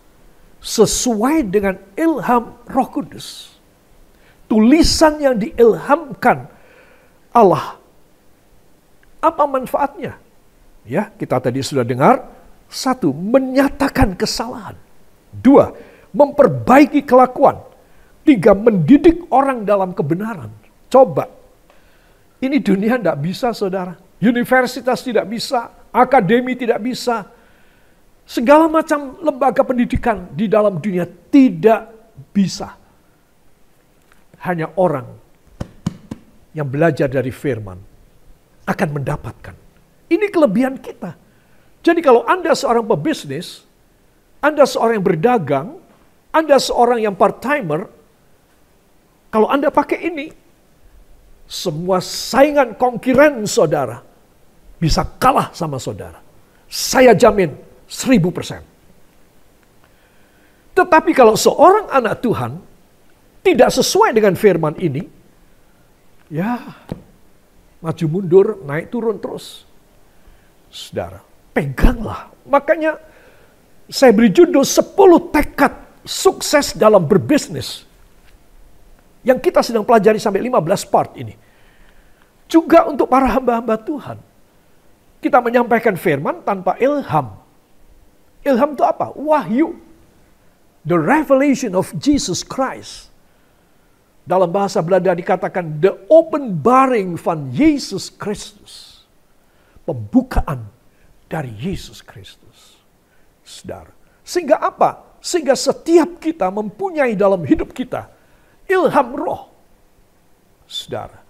sesuai dengan ilham Roh Kudus. Tulisan yang diilhamkan Allah. Apa manfaatnya? Ya, kita tadi sudah dengar. 1, menyatakan kesalahan. 2, memperbaiki kelakuan. 3, mendidik orang dalam kebenaran. Coba. Ini dunia tidak bisa, saudara. Universitas tidak bisa. Akademi tidak bisa. Segala macam lembaga pendidikan di dalam dunia tidak bisa. Hanya orang yang belajar dari firman akan mendapatkan. Ini kelebihan kita. Jadi kalau Anda seorang pebisnis, Anda seorang yang berdagang, Anda seorang yang part-timer, kalau Anda pakai ini, semua saingan konkuren saudara bisa kalah sama saudara. Saya jamin 1000%. Tetapi kalau seorang anak Tuhan tidak sesuai dengan firman ini, ya maju mundur, naik turun terus. Saudara, peganglah. Makanya saya beri judul 10 tekad sukses dalam berbisnis. Yang kita sedang pelajari sampai 15 part ini. Juga untuk para hamba-hamba Tuhan. Kita menyampaikan firman tanpa ilham. Ilham itu apa? Wahyu. The revelation of Jesus Christ. Dalam bahasa Belanda dikatakan the openbaring van Yesus Kristus. Pembukaan dari Yesus Kristus. Saudara. Sehingga apa? Sehingga setiap kita mempunyai dalam hidup kita ilham roh. Saudara.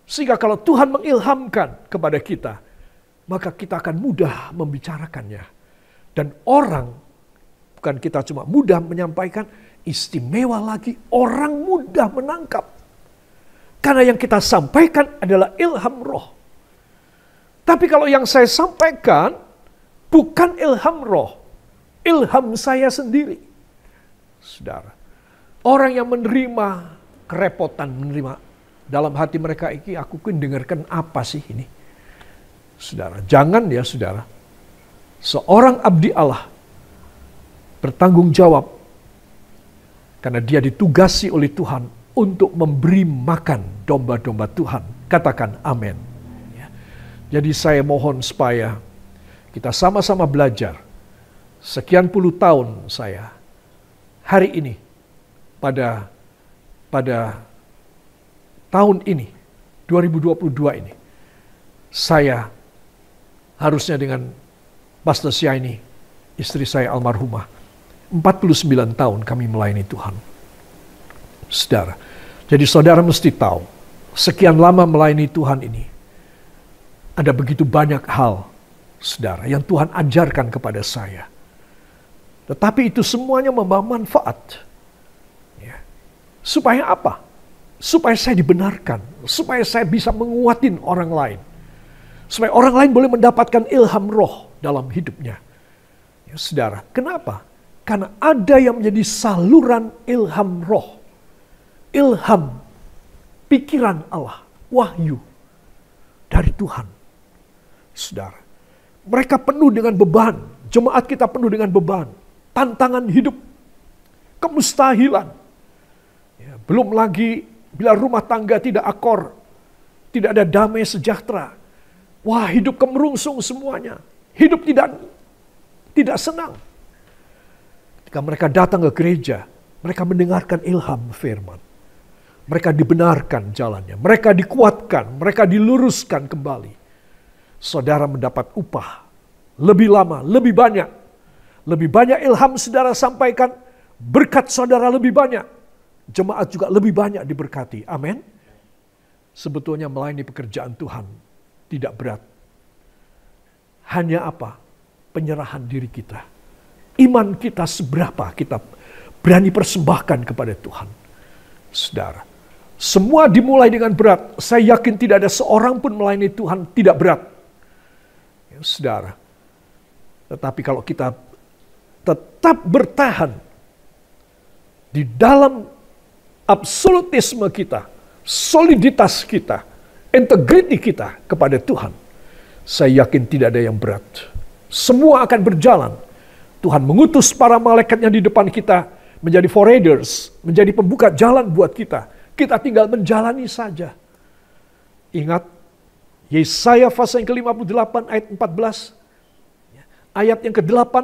Sehingga kalau Tuhan mengilhamkan kepada kita, maka kita akan mudah membicarakannya. Dan orang, bukan kita cuma mudah menyampaikan, istimewa lagi, orang mudah menangkap. Karena yang kita sampaikan adalah ilham roh. Tapi kalau yang saya sampaikan, bukan ilham roh, ilham saya sendiri. Saudara, orang yang menerima kerepotan, menerima dalam hati mereka, ini aku dengarkan apa sih ini? Saudara, jangan ya saudara. Seorang abdi Allah bertanggung jawab karena dia ditugasi oleh Tuhan untuk memberi makan domba-domba Tuhan. Katakan amin. Ya. Jadi saya mohon supaya kita sama-sama belajar. Sekian puluh tahun saya hari ini pada tahun ini 2022 ini saya harusnya dengan Pastor Syaini, istri saya almarhumah, 49 tahun kami melayani Tuhan. Saudara, jadi saudara mesti tahu, sekian lama melayani Tuhan ini, ada begitu banyak hal, saudara, yang Tuhan ajarkan kepada saya. Tetapi itu semuanya membawa manfaat. Ya. Supaya apa? supaya saya dibenarkan, supaya saya bisa menguatin orang lain, supaya orang lain boleh mendapatkan ilham roh dalam hidupnya. Ya, saudara, kenapa? Karena ada yang menjadi saluran ilham roh, ilham pikiran Allah, wahyu dari Tuhan. Saudara, mereka penuh dengan beban, jemaat kita penuh dengan beban, tantangan hidup, kemustahilan. Ya, belum lagi bila rumah tangga tidak akor, tidak ada damai sejahtera. Wah, hidup kemerungsung semuanya. Hidup tidak senang. Ketika mereka datang ke gereja, mereka mendengarkan ilham firman. Mereka dibenarkan jalannya, mereka dikuatkan, mereka diluruskan kembali. Saudara mendapat upah lebih lama, lebih banyak. Lebih banyak ilham saudara sampaikan, berkat saudara lebih banyak. Jemaat juga lebih banyak diberkati. Amin. Sebetulnya melayani pekerjaan Tuhan tidak berat. Hanya apa? Penyerahan diri kita. Iman kita seberapa kita berani persembahkan kepada Tuhan. Saudara, semua dimulai dengan berat. Saya yakin tidak ada seorang pun melayani Tuhan tidak berat. Ya, saudara. Tetapi kalau kita tetap bertahan di dalam absolutisme kita, soliditas kita, integriti kita kepada Tuhan, saya yakin tidak ada yang berat. Semua akan berjalan. Tuhan mengutus para malaikatnya di depan kita menjadi foraiders, menjadi pembuka jalan buat kita. Kita tinggal menjalani saja. Ingat, Yesaya pasal yang ke-58 ayat 14, ayat yang ke-8,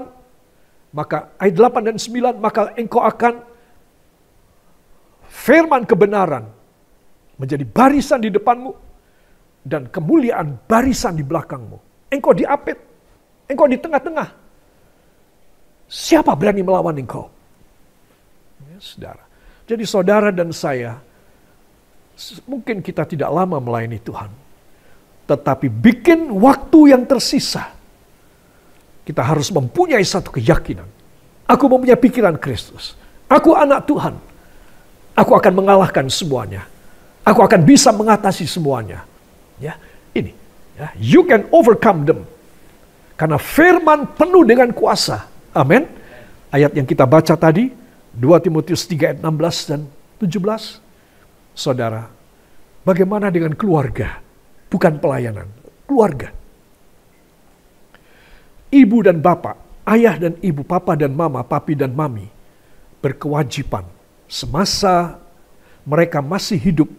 maka ayat 8 dan 9, maka engkau akan firman kebenaran menjadi barisan di depanmu dan kemuliaan barisan di belakangmu. Engkau diapit, engkau di tengah-tengah. Siapa berani melawan engkau? Ya, saudara. Jadi saudara dan saya, mungkin kita tidak lama melayani Tuhan, tetapi bikin waktu yang tersisa. Kita harus mempunyai satu keyakinan. Aku mempunyai pikiran Kristus. Aku anak Tuhan. Aku akan mengalahkan semuanya. Aku akan bisa mengatasi semuanya. Ya, ini. Ya, you can overcome them. Karena firman penuh dengan kuasa. Amin. Ayat yang kita baca tadi, 2 Timotius 3 ayat 16 dan 17. Saudara, bagaimana dengan keluarga? Bukan pelayanan, keluarga. Ibu dan bapak, ayah dan ibu, papa dan mama, papi dan mami, berkewajiban semasa mereka masih hidup,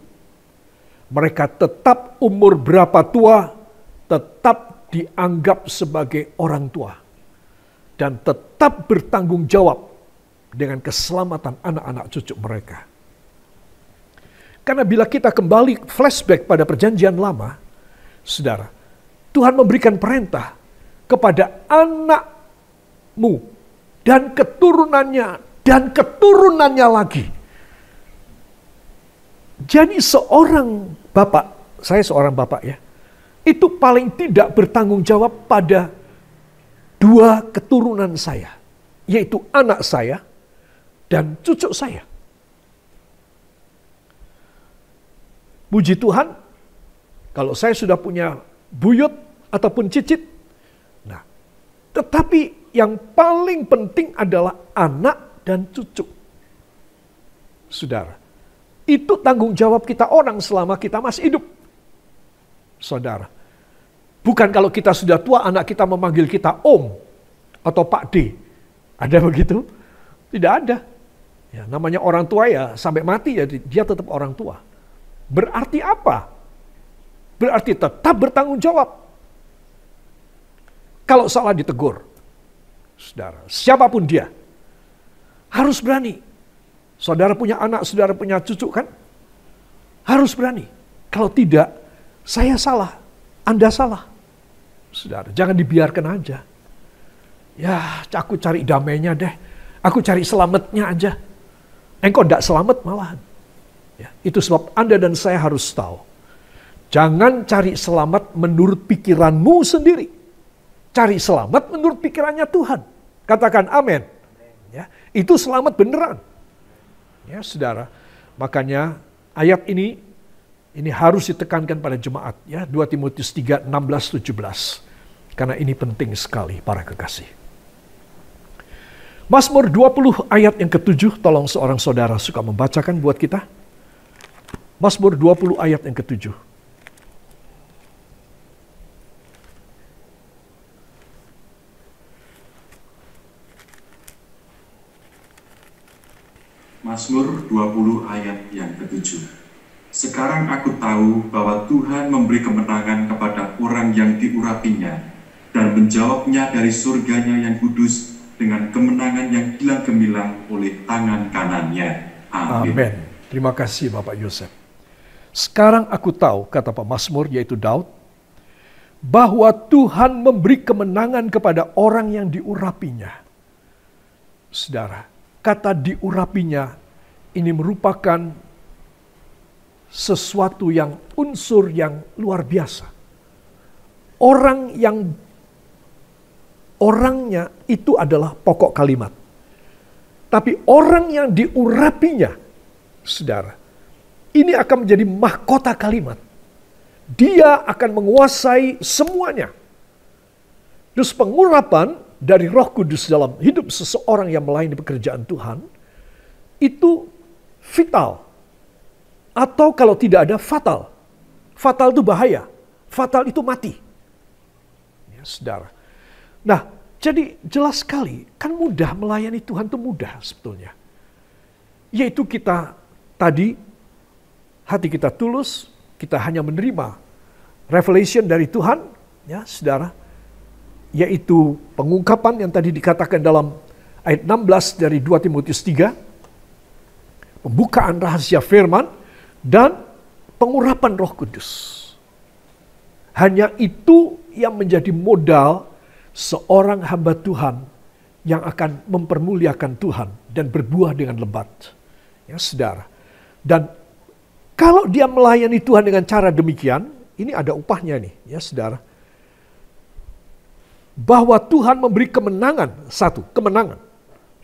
mereka tetap umur berapa tua, tetap dianggap sebagai orang tua. Dan tetap bertanggung jawab dengan keselamatan anak-anak cucu mereka. Karena bila kita kembali flashback pada perjanjian lama, saudara, Tuhan memberikan perintah kepada anakmu dan keturunannya lagi. Jadi seorang bapak, saya seorang bapak ya, itu paling tidak bertanggung jawab pada 2 keturunan saya, yaitu anak saya dan cucu saya. Puji Tuhan, kalau saya sudah punya buyut ataupun cicit, nah, tetapi yang paling penting adalah anak dan cucu. Saudara, itu tanggung jawab kita orang selama kita masih hidup. Saudara, bukan kalau kita sudah tua anak kita memanggil kita Om atau Pak D. Ada begitu? Tidak ada. Ya, namanya orang tua ya sampai mati ya dia tetap orang tua. Berarti apa? Berarti tetap bertanggung jawab. Kalau salah ditegur. Saudara, siapapun dia harus berani. Saudara punya anak, saudara punya cucu kan? Harus berani. Kalau tidak, saya salah, Anda salah. Saudara, jangan dibiarkan aja. Ya, aku cari damainya deh. Aku cari selamatnya aja. Engkau tidak selamat malahan. Ya, itu sebab Anda dan saya harus tahu. Jangan cari selamat menurut pikiranmu sendiri. Cari selamat menurut pikirannya Tuhan. Katakan amin. Ya, itu selamat beneran. Ya, saudara. Makanya ayat ini harus ditekankan pada jemaat ya, 2 Timotius 3, 16-17. Karena ini penting sekali para kekasih. Mazmur 20 ayat yang ke-7, tolong seorang saudara suka membacakan buat kita. Mazmur 20 ayat yang ke-7. Mazmur 20 ayat yang ke-7. Sekarang aku tahu bahwa Tuhan memberi kemenangan kepada orang yang diurapinya dan menjawabnya dari surganya yang kudus dengan kemenangan yang gilang gemilang oleh tangan kanannya. Amin. Amin. Terima kasih Bapak Yosef. Sekarang aku tahu, kata pemazmur yaitu Daud, bahwa Tuhan memberi kemenangan kepada orang yang diurapinya. Saudara, kata diurapinya ini merupakan sesuatu yang unsur yang luar biasa. Orangnya itu adalah pokok kalimat. Tapi orang yang diurapinya, saudara, ini akan menjadi mahkota kalimat. Dia akan menguasai semuanya. Terus pengurapan dari Roh Kudus dalam hidup seseorang yang melayani pekerjaan Tuhan, itu vital. Atau kalau tidak ada, fatal. Fatal itu bahaya. Fatal itu mati. Ya, saudara. Nah, jadi jelas sekali, kan mudah melayani Tuhan itu mudah sebetulnya. Yaitu kita tadi, hati kita tulus, kita hanya menerima revelation dari Tuhan, ya saudara. Yaitu pengungkapan yang tadi dikatakan dalam ayat 16 dari 2 Timotius 3. Pembukaan rahasia firman dan pengurapan Roh Kudus. Hanya itu yang menjadi modal seorang hamba Tuhan yang akan mempermuliakan Tuhan dan berbuah dengan lebat. Ya saudara. Dan kalau dia melayani Tuhan dengan cara demikian, ini ada upahnya nih, ya saudara. Bahwa Tuhan memberi kemenangan, satu, kemenangan.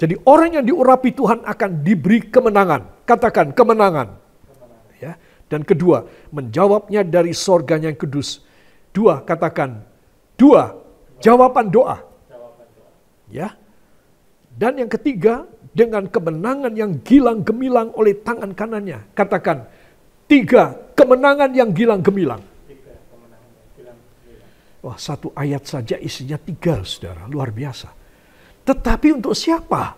Jadi orang yang diurapi Tuhan akan diberi kemenangan. Katakan kemenangan. Ya. Dan kedua, menjawabnya dari sorganya yang kudus. Dua, katakan. Dua, jawaban doa. Ya. Dan yang ketiga, dengan kemenangan yang gilang gemilang oleh tangan kanannya. Katakan, tiga, kemenangan yang gilang gemilang. Wah, satu ayat saja isinya 3, saudara. Luar biasa. Tetapi untuk siapa?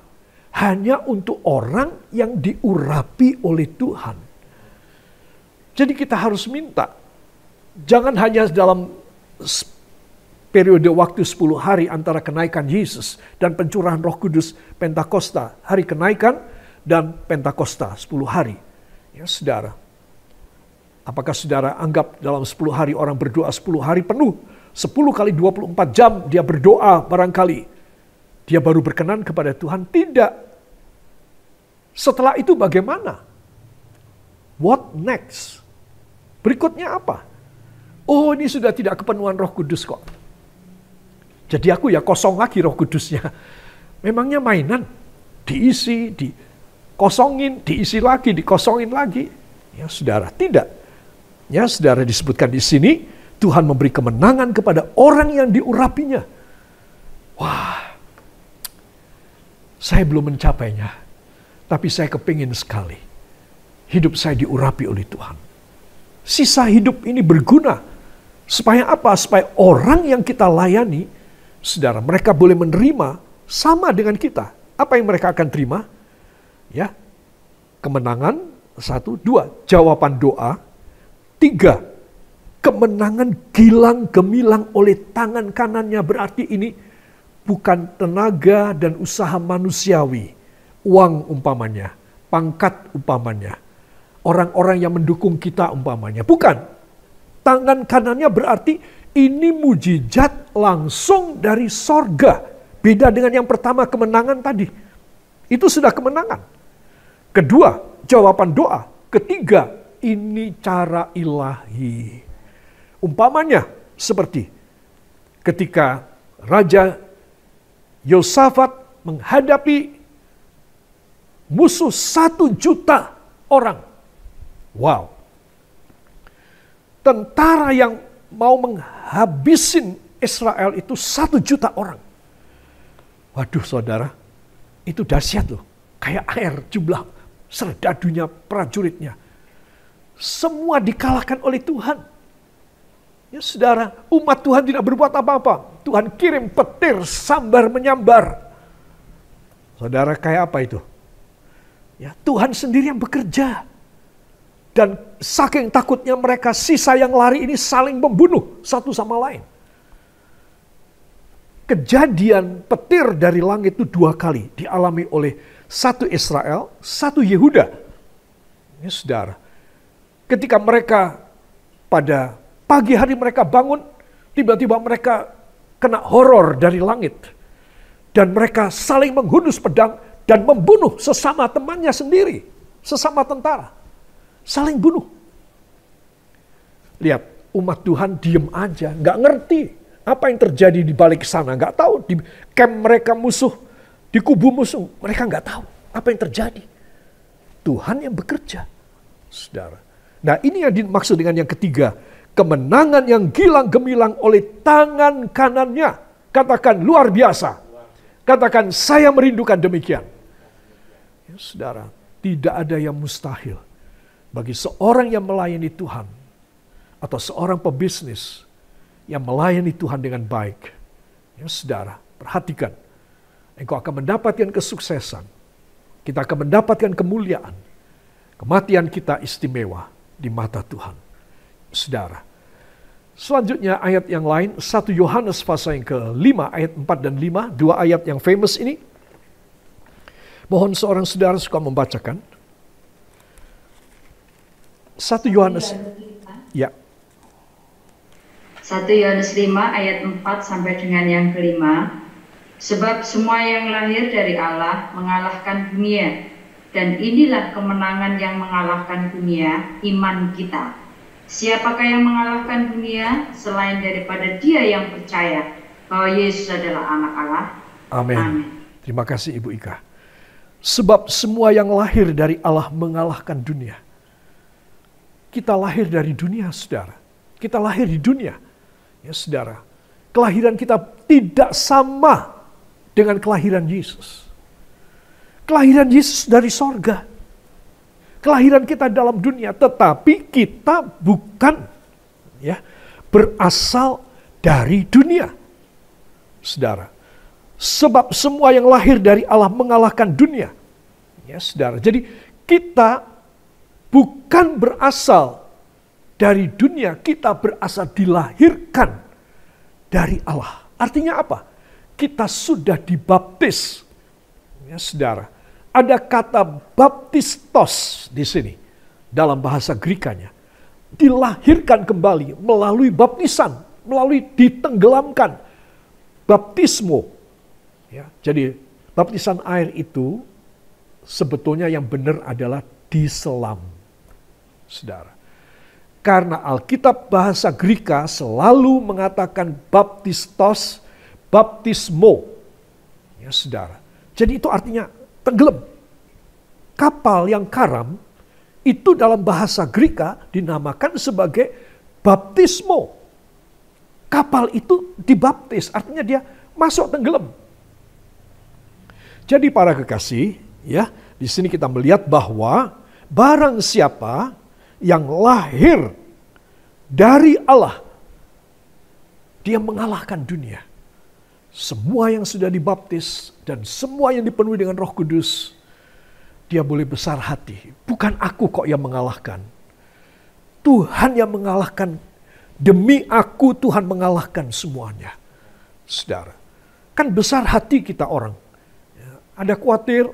Hanya untuk orang yang diurapi oleh Tuhan. Jadi kita harus minta. Jangan hanya dalam periode waktu 10 hari antara kenaikan Yesus dan pencurahan Roh Kudus Pentakosta. Hari kenaikan dan Pentakosta 10 hari. Ya, saudara. Apakah saudara anggap dalam 10 hari orang berdoa 10 hari penuh? 10 kali 24 jam dia berdoa barangkali. Dia baru berkenan kepada Tuhan? Tidak. Setelah itu bagaimana? What next? Berikutnya apa? Oh, ini sudah tidak kepenuhan Roh Kudus kok. Jadi aku ya kosong lagi Roh Kudusnya. Memangnya mainan? Diisi, dikosongin, diisi lagi, dikosongin lagi. Ya saudara, tidak. Ya saudara, disebutkan di sini, Tuhan memberi kemenangan kepada orang yang diurapinya. Wah, saya belum mencapainya. Tapi saya kepingin sekali. Hidup saya diurapi oleh Tuhan. Sisa hidup ini berguna. Supaya apa? Supaya orang yang kita layani, saudara, mereka boleh menerima sama dengan kita. Apa yang mereka akan terima? Ya, kemenangan, 1, 2, jawaban doa, 3, kemenangan gilang gemilang oleh tangan kanannya. Berarti ini bukan tenaga dan usaha manusiawi. Uang umpamanya, pangkat umpamanya. Orang-orang yang mendukung kita umpamanya. Bukan. Tangan kanannya berarti ini mujizat langsung dari sorga. Beda dengan yang pertama kemenangan tadi. Itu sudah kemenangan. Kedua, jawaban doa. Ketiga, ini cara ilahi. Umpamanya seperti ketika Raja Yosafat menghadapi musuh 1 juta orang. Wow. Tentara yang mau menghabisin Israel itu 1 juta orang. Waduh saudara, itu dahsyat loh. Kayak air jumlah serdadunya, prajuritnya. Semua dikalahkan oleh Tuhan. Ya saudara, umat Tuhan tidak berbuat apa-apa. Tuhan kirim petir, sambar menyambar. Saudara, kayak apa itu? Ya, Tuhan sendiri yang bekerja. Dan saking takutnya mereka, sisa yang lari ini saling membunuh satu sama lain. Kejadian petir dari langit itu 2 kali dialami oleh satu Israel, satu Yehuda. Ini saudara, ketika mereka pada pagi hari mereka bangun, tiba-tiba mereka kena horor dari langit. Dan mereka saling menghunus pedang dan membunuh sesama temannya sendiri, sesama tentara. Saling bunuh. Lihat, umat Tuhan diem aja, nggak ngerti apa yang terjadi di balik sana, nggak tahu di camp mereka musuh, di kubu musuh, mereka nggak tahu apa yang terjadi. Tuhan yang bekerja, saudara. Nah, ini yang dimaksud dengan yang ketiga, kemenangan yang gilang gemilang oleh tangan kanannya. Katakan luar biasa. Katakan saya merindukan demikian. Ya, saudara, tidak ada yang mustahil bagi seorang yang melayani Tuhan atau seorang pebisnis yang melayani Tuhan dengan baik. Ya, saudara, perhatikan. Engkau akan mendapatkan kesuksesan. Kita akan mendapatkan kemuliaan. Kematian kita istimewa di mata Tuhan. Saudara. Selanjutnya ayat yang lain, 1 Yohanes pasal yang ke-5 ayat 4 dan 5, 2 ayat yang famous ini. Mohon seorang saudara suka membacakan. 1 Yohanes, ya. 1 Yohanes 5 ayat 4 sampai dengan yang ke-5. Sebab semua yang lahir dari Allah mengalahkan dunia, dan inilah kemenangan yang mengalahkan dunia, iman kita. Siapakah yang mengalahkan dunia selain daripada dia yang percaya bahwa Yesus adalah anak Allah? Amin. Terima kasih Ibu Ika. Sebab semua yang lahir dari Allah mengalahkan dunia. Kita lahir dari dunia, saudara. Kita lahir di dunia. Ya, saudara. Kelahiran kita tidak sama dengan kelahiran Yesus. Kelahiran Yesus dari sorga. Kelahiran kita dalam dunia, tetapi kita bukan ya berasal dari dunia. Saudara. Sebab semua yang lahir dari Allah mengalahkan dunia. Ya, saudara. Jadi kita bukan berasal dari dunia, kita berasal dilahirkan dari Allah. Artinya apa? Kita sudah dibaptis. Ya, saudara. Ada kata baptistos di sini dalam bahasa Grekanya. Dilahirkan kembali melalui baptisan, melalui ditenggelamkan. Baptismo. Ya, jadi baptisan air itu sebetulnya yang benar adalah diselam. Saudara. Karena Alkitab bahasa Greka selalu mengatakan baptistos, baptismo. Ya, saudara. Jadi itu artinya tenggelam. Kapal yang karam itu dalam bahasa Greka dinamakan sebagai baptismo. Kapal itu dibaptis, artinya dia masuk tenggelam. Jadi para kekasih, ya, di sini kita melihat bahwa barang siapa yang lahir dari Allah, dia mengalahkan dunia. Semua yang sudah dibaptis dan semua yang dipenuhi dengan Roh Kudus, dia boleh besar hati. Bukan aku kok yang mengalahkan. Tuhan yang mengalahkan. Demi aku Tuhan mengalahkan semuanya. Saudara, kan besar hati kita orang. Ada khawatir,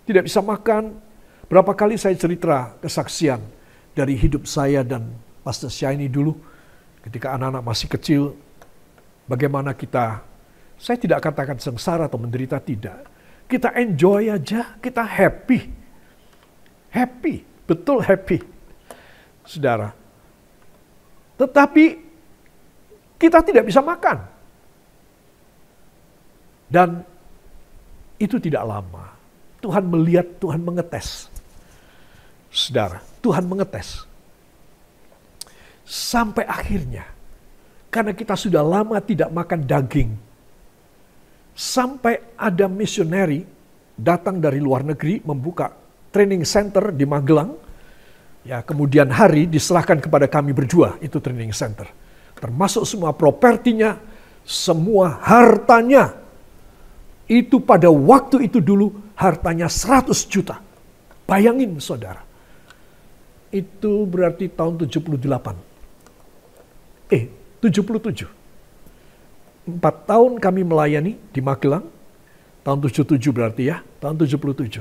tidak bisa makan. Berapa kali saya cerita kesaksian dari hidup saya dan Pastor Shiny dulu. Ketika anak-anak masih kecil, bagaimana kita, saya tidak katakan sengsara atau menderita, tidak. Kita enjoy aja, kita happy. Happy, betul happy. Saudara. Tetapi kita tidak bisa makan. Dan itu tidak lama. Tuhan melihat, Tuhan mengetes. Saudara, Tuhan mengetes. Sampai akhirnya, karena kita sudah lama tidak makan daging, sampai ada misioneri datang dari luar negeri membuka training center di Magelang. Ya, kemudian hari diserahkan kepada kami berdua, itu training center. Termasuk semua propertinya, semua hartanya. Itu pada waktu itu dulu hartanya 100 juta. Bayangin saudara. Itu berarti tahun 78. 77. 4 tahun kami melayani di Magelang. Tahun 77 berarti ya. Tahun 77.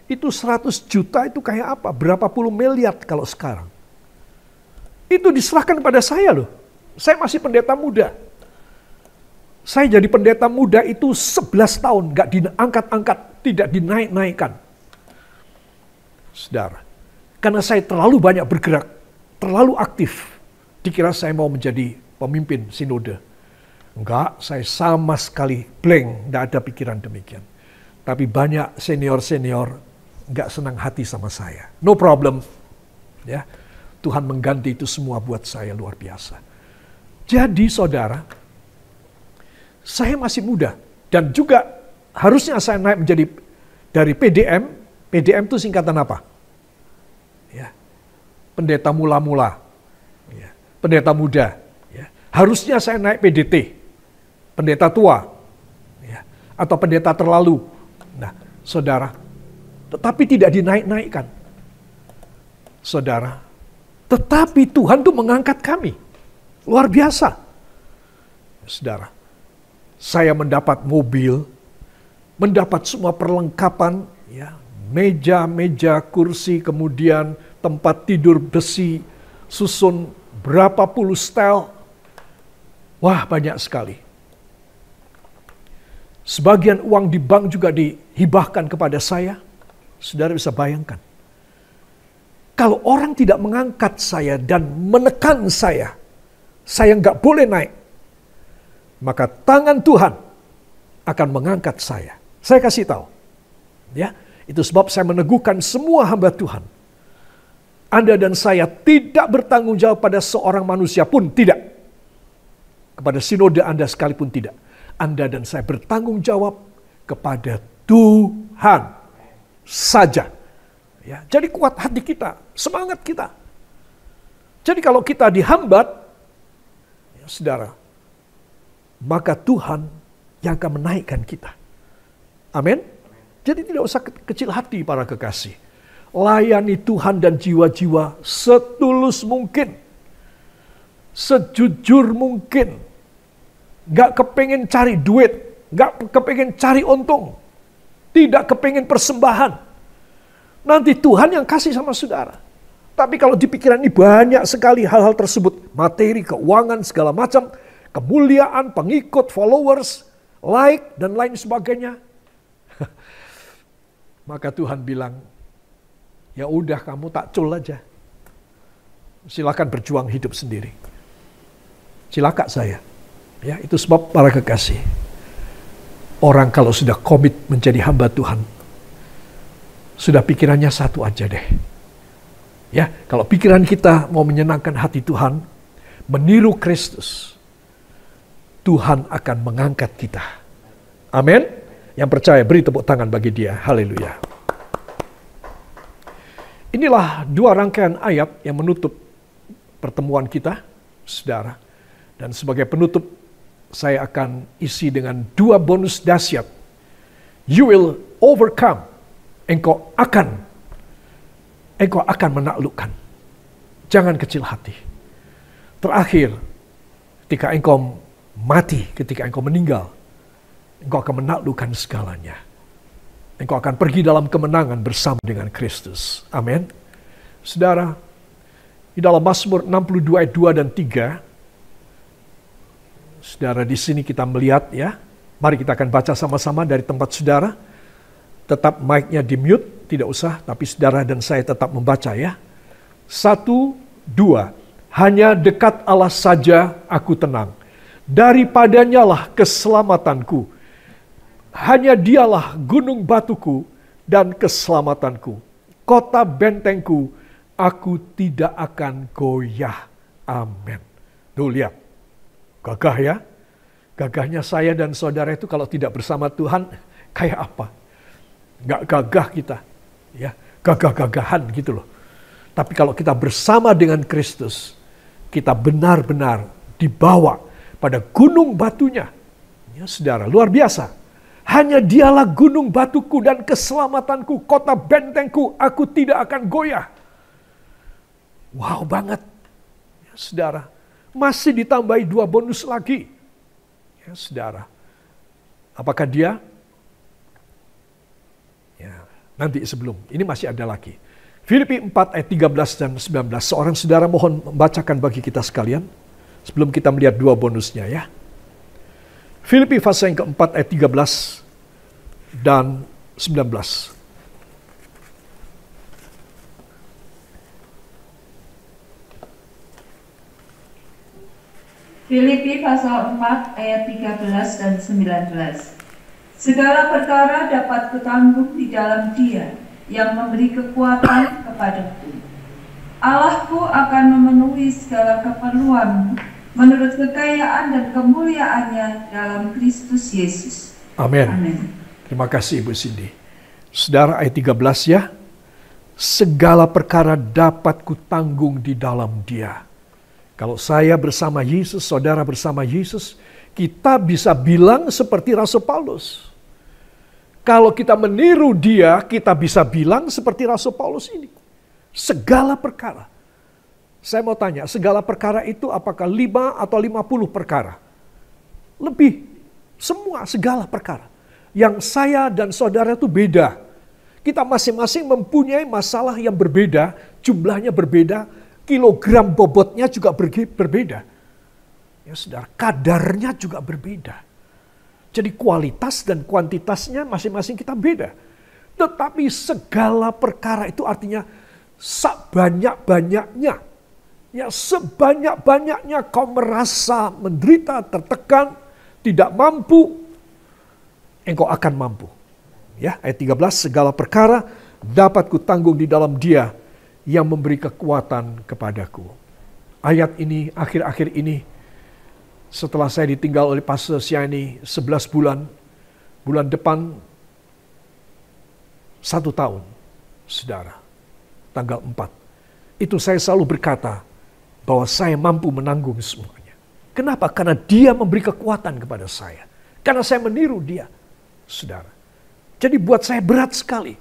Itu 100 juta itu kayak apa? Berapa puluh miliar kalau sekarang. Itu diserahkan kepada saya loh. Saya masih pendeta muda. Saya jadi pendeta muda itu 11 tahun. Gak diangkat-angkat. Tidak dinaik-naikkan. Saudara. Karena saya terlalu banyak bergerak. Terlalu aktif. Dikira saya mau menjadi pemimpin sinode. Enggak, saya sama sekali blank. Gak ada pikiran demikian. Tapi banyak senior-senior gak senang hati sama saya. No problem. Ya, Tuhan mengganti itu semua buat saya luar biasa. Jadi saudara, saya masih muda. Dan juga harusnya saya naik menjadi dari PDM. PDM itu singkatan apa? Ya, pendeta mula-mula. Ya, pendeta muda. Ya, harusnya saya naik PDT. Pendeta tua. Ya, atau pendeta terlalu. Nah, saudara, tetapi tidak dinaik-naikkan. Saudara, tetapi Tuhan tuh mengangkat kami. Luar biasa. Saudara, saya mendapat mobil, mendapat semua perlengkapan, ya, meja, kursi, kemudian tempat tidur besi, susun berapa puluh setel. Wah, banyak sekali. Sebagian uang di bank juga dihibahkan kepada saya. Saudara bisa bayangkan. Kalau orang tidak mengangkat saya dan menekan saya nggak boleh naik. Maka tangan Tuhan akan mengangkat saya. Saya kasih tahu. Ya, itu sebab saya meneguhkan semua hamba Tuhan. Anda dan saya tidak bertanggung jawab pada seorang manusia pun, tidak. Kepada sinode Anda sekalipun tidak. Anda dan saya bertanggung jawab kepada Tuhan saja. Ya, jadi kuat hati kita, semangat kita. Jadi kalau kita dihambat, ya, saudara, maka Tuhan yang akan menaikkan kita. Amin. Jadi tidak usah kecil hati para kekasih. Layani Tuhan dan jiwa-jiwa setulus mungkin. Sejujur mungkin. Gak kepengen cari duit. Gak kepengen cari untung. Tidak kepengen persembahan. Nanti Tuhan yang kasih sama saudara. Tapi kalau di pikiran ini banyak sekali hal-hal tersebut. Materi, keuangan, segala macam. Kemuliaan, pengikut, followers, like, dan lain sebagainya. Maka Tuhan bilang, ya udah kamu takcul aja. Silakan berjuang hidup sendiri. Silakan saya. Ya, itu sebab para kekasih. Orang kalau sudah komit menjadi hamba Tuhan, sudah pikirannya satu aja deh. Ya, kalau pikiran kita mau menyenangkan hati Tuhan, meniru Kristus, Tuhan akan mengangkat kita. Amin. Yang percaya beri tepuk tangan bagi dia. Haleluya. Inilah dua rangkaian ayat yang menutup pertemuan kita, saudara. Dan sebagai penutup, saya akan isi dengan dua bonus dahsyat. You will overcome. Engkau akan menaklukkan. Jangan kecil hati. Terakhir, ketika engkau mati, ketika engkau meninggal, engkau akan menaklukkan segalanya. Engkau akan pergi dalam kemenangan bersama dengan Kristus. Amin. Saudara, di dalam Mazmur 62 ayat 2 dan 3, saudara, di sini kita melihat ya. Mari kita akan baca sama-sama dari tempat saudara. Tetap mic-nya di mute, tidak usah, tapi saudara dan saya tetap membaca ya. 1, 2. Hanya dekat Allah saja aku tenang. Daripadanya lah keselamatanku. Hanya dialah gunung batuku dan keselamatanku. kota bentengku, aku tidak akan goyah. Amin. Tuh lihat, gagah ya. Gagahnya saya dan saudara itu kalau tidak bersama Tuhan, kayak apa? Nggak gagah kita. Ya, gagah-gagahan gitu loh. Tapi kalau kita bersama dengan Kristus, kita benar-benar dibawa pada gunung batunya. Ya, saudara, luar biasa. Hanya dialah gunung batuku dan keselamatanku, kota bentengku, aku tidak akan goyah. Wow banget. Ya, saudara, masih ditambahi 2 bonus lagi. Ya, saudara. Apakah dia? Ya, nanti sebelum. Ini masih ada lagi. Filipi 4 ayat 13 dan 19. Seorang saudara mohon membacakan bagi kita sekalian. Sebelum kita melihat 2 bonusnya ya. Filipi pasal yang keempat ayat 13 dan 19. Filipi pasal 4 ayat 13 dan 19. Segala perkara dapat kutanggung di dalam Dia yang memberi kekuatan kepadaku. Allahku akan memenuhi segala keperluanmu menurut kekayaan dan kemuliaannya dalam Kristus Yesus. Amin. Amin. Terima kasih Ibu Cindy. Saudara ayat 13 ya. Segala perkara dapat kutanggung di dalam Dia. Kalau saya bersama Yesus, saudara bersama Yesus, kita bisa bilang seperti Rasul Paulus. Kalau kita meniru dia, kita bisa bilang seperti Rasul Paulus ini. Segala perkara. Saya mau tanya, segala perkara itu apakah 5 atau 50 perkara? Lebih. Semua, segala perkara. Yang saya dan saudara itu beda. Kita masing-masing mempunyai masalah yang berbeda, jumlahnya berbeda, kilogram bobotnya juga berbeda. Ya saudara, kadarnya juga berbeda. Jadi kualitas dan kuantitasnya masing-masing kita beda. Tetapi segala perkara itu artinya sebanyak-banyaknya. Ya sebanyak-banyaknya kau merasa menderita, tertekan, tidak mampu, engkau akan mampu. Ya, ayat 13, segala perkara dapat kutanggung di dalam Dia yang memberi kekuatan kepadaku. Ayat ini, akhir-akhir ini, setelah saya ditinggal oleh Pastor Siani 11 bulan, bulan depan 1 tahun, saudara, tanggal 4. Itu saya selalu berkata bahwa saya mampu menanggung semuanya. Kenapa? Karena Dia memberi kekuatan kepada saya. Karena saya meniru Dia, saudara. Jadi buat saya berat sekali.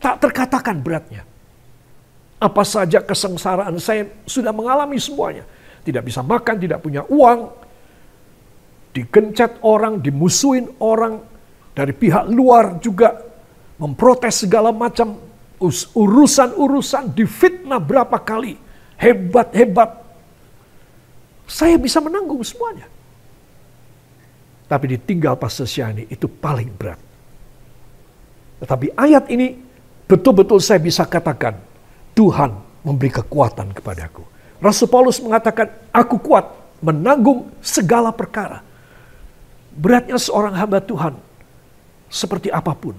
Tak terkatakan beratnya. Apa saja kesengsaraan saya sudah mengalami semuanya. Tidak bisa makan, tidak punya uang. Digencet orang, dimusuhin orang. Dari pihak luar juga memprotes segala macam urusan-urusan, difitnah berapa kali. Hebat-hebat. Saya bisa menanggung semuanya. Tapi ditinggal Pastor Siani itu paling berat. Tetapi ayat ini betul-betul saya bisa katakan Tuhan memberi kekuatan kepadaku. Rasul Paulus mengatakan, aku kuat menanggung segala perkara. Beratnya seorang hamba Tuhan seperti apapun.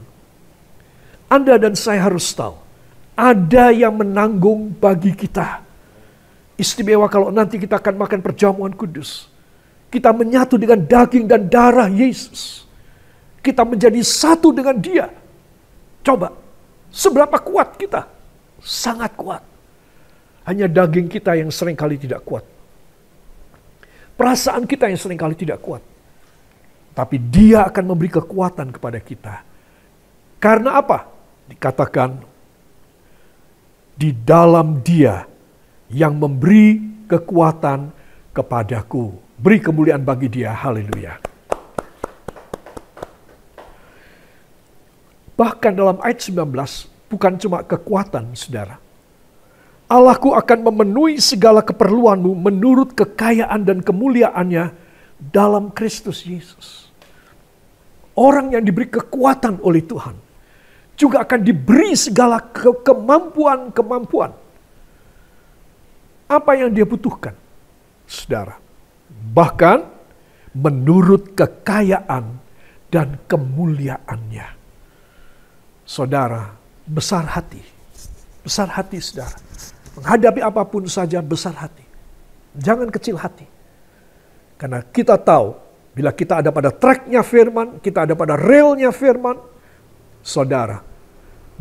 Anda dan saya harus tahu, ada yang menanggung bagi kita. Istimewa kalau nanti kita akan makan perjamuan kudus. Kita menyatu dengan daging dan darah Yesus. Kita menjadi satu dengan Dia. Coba, seberapa kuat kita? Sangat kuat. Hanya daging kita yang seringkali tidak kuat. Perasaan kita yang seringkali tidak kuat. Tapi Dia akan memberi kekuatan kepada kita. Karena apa? Dikatakan, di dalam Dia yang memberi kekuatan kepadaku. Beri kemuliaan bagi Dia. Haleluya. Bahkan dalam ayat 19, bukan cuma kekuatan, saudara. Allahku akan memenuhi segala keperluanmu menurut kekayaan dan kemuliaannya dalam Kristus Yesus. Orang yang diberi kekuatan oleh Tuhan juga akan diberi segala kemampuan-kemampuan. Apa yang dia butuhkan, saudara. Bahkan menurut kekayaan dan kemuliaannya. Saudara, besar hati. Besar hati, saudara. Menghadapi apapun saja besar hati. Jangan kecil hati. Karena kita tahu, bila kita ada pada tracknya firman, kita ada pada relnya firman, saudara,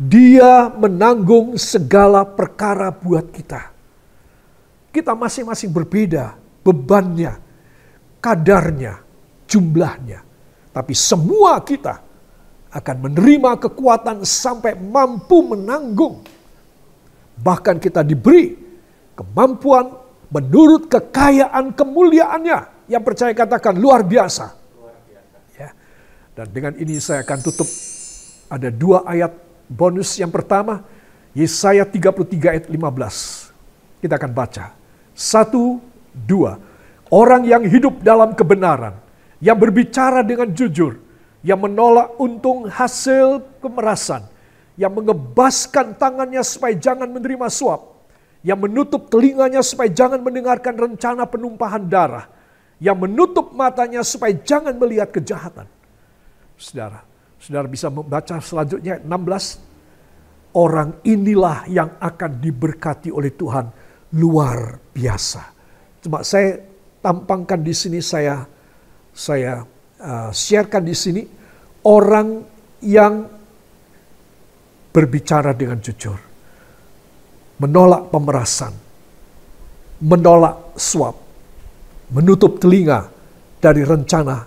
Dia menanggung segala perkara buat kita. Kita masing-masing berbeda bebannya, kadarnya, jumlahnya. Tapi semua kita akan menerima kekuatan sampai mampu menanggung. Bahkan kita diberi kemampuan menurut kekayaan kemuliaannya. Yang percaya katakan luar biasa. Ya. Dan dengan ini saya akan tutup. Ada 2 ayat bonus. Yang pertama, Yesaya 33 ayat 15. Kita akan baca. 1, 2. Orang yang hidup dalam kebenaran, yang berbicara dengan jujur, yang menolak untung hasil pemerasan, yang mengebaskan tangannya supaya jangan menerima suap, yang menutup telinganya supaya jangan mendengarkan rencana penumpahan darah, yang menutup matanya supaya jangan melihat kejahatan. Saudara bisa membaca selanjutnya 16. Orang inilah yang akan diberkati oleh Tuhan luar biasa. Cuma saya tampangkan di sini, saya sharekan di sini, orang yang berbicara dengan jujur, menolak pemerasan, menolak suap, menutup telinga dari rencana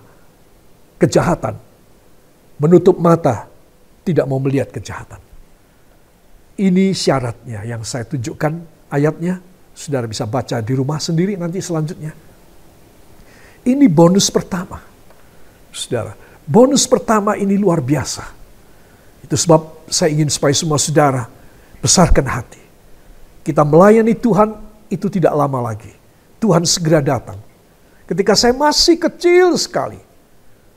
kejahatan, menutup mata, tidak mau melihat kejahatan. Ini syaratnya yang saya tunjukkan ayatnya. Saudara bisa baca di rumah sendiri nanti selanjutnya. Ini bonus pertama. Saudara, bonus pertama ini luar biasa. Itu sebab saya ingin supaya semua saudara besarkan hati. Kita melayani Tuhan itu tidak lama lagi. Tuhan segera datang. Ketika saya masih kecil sekali,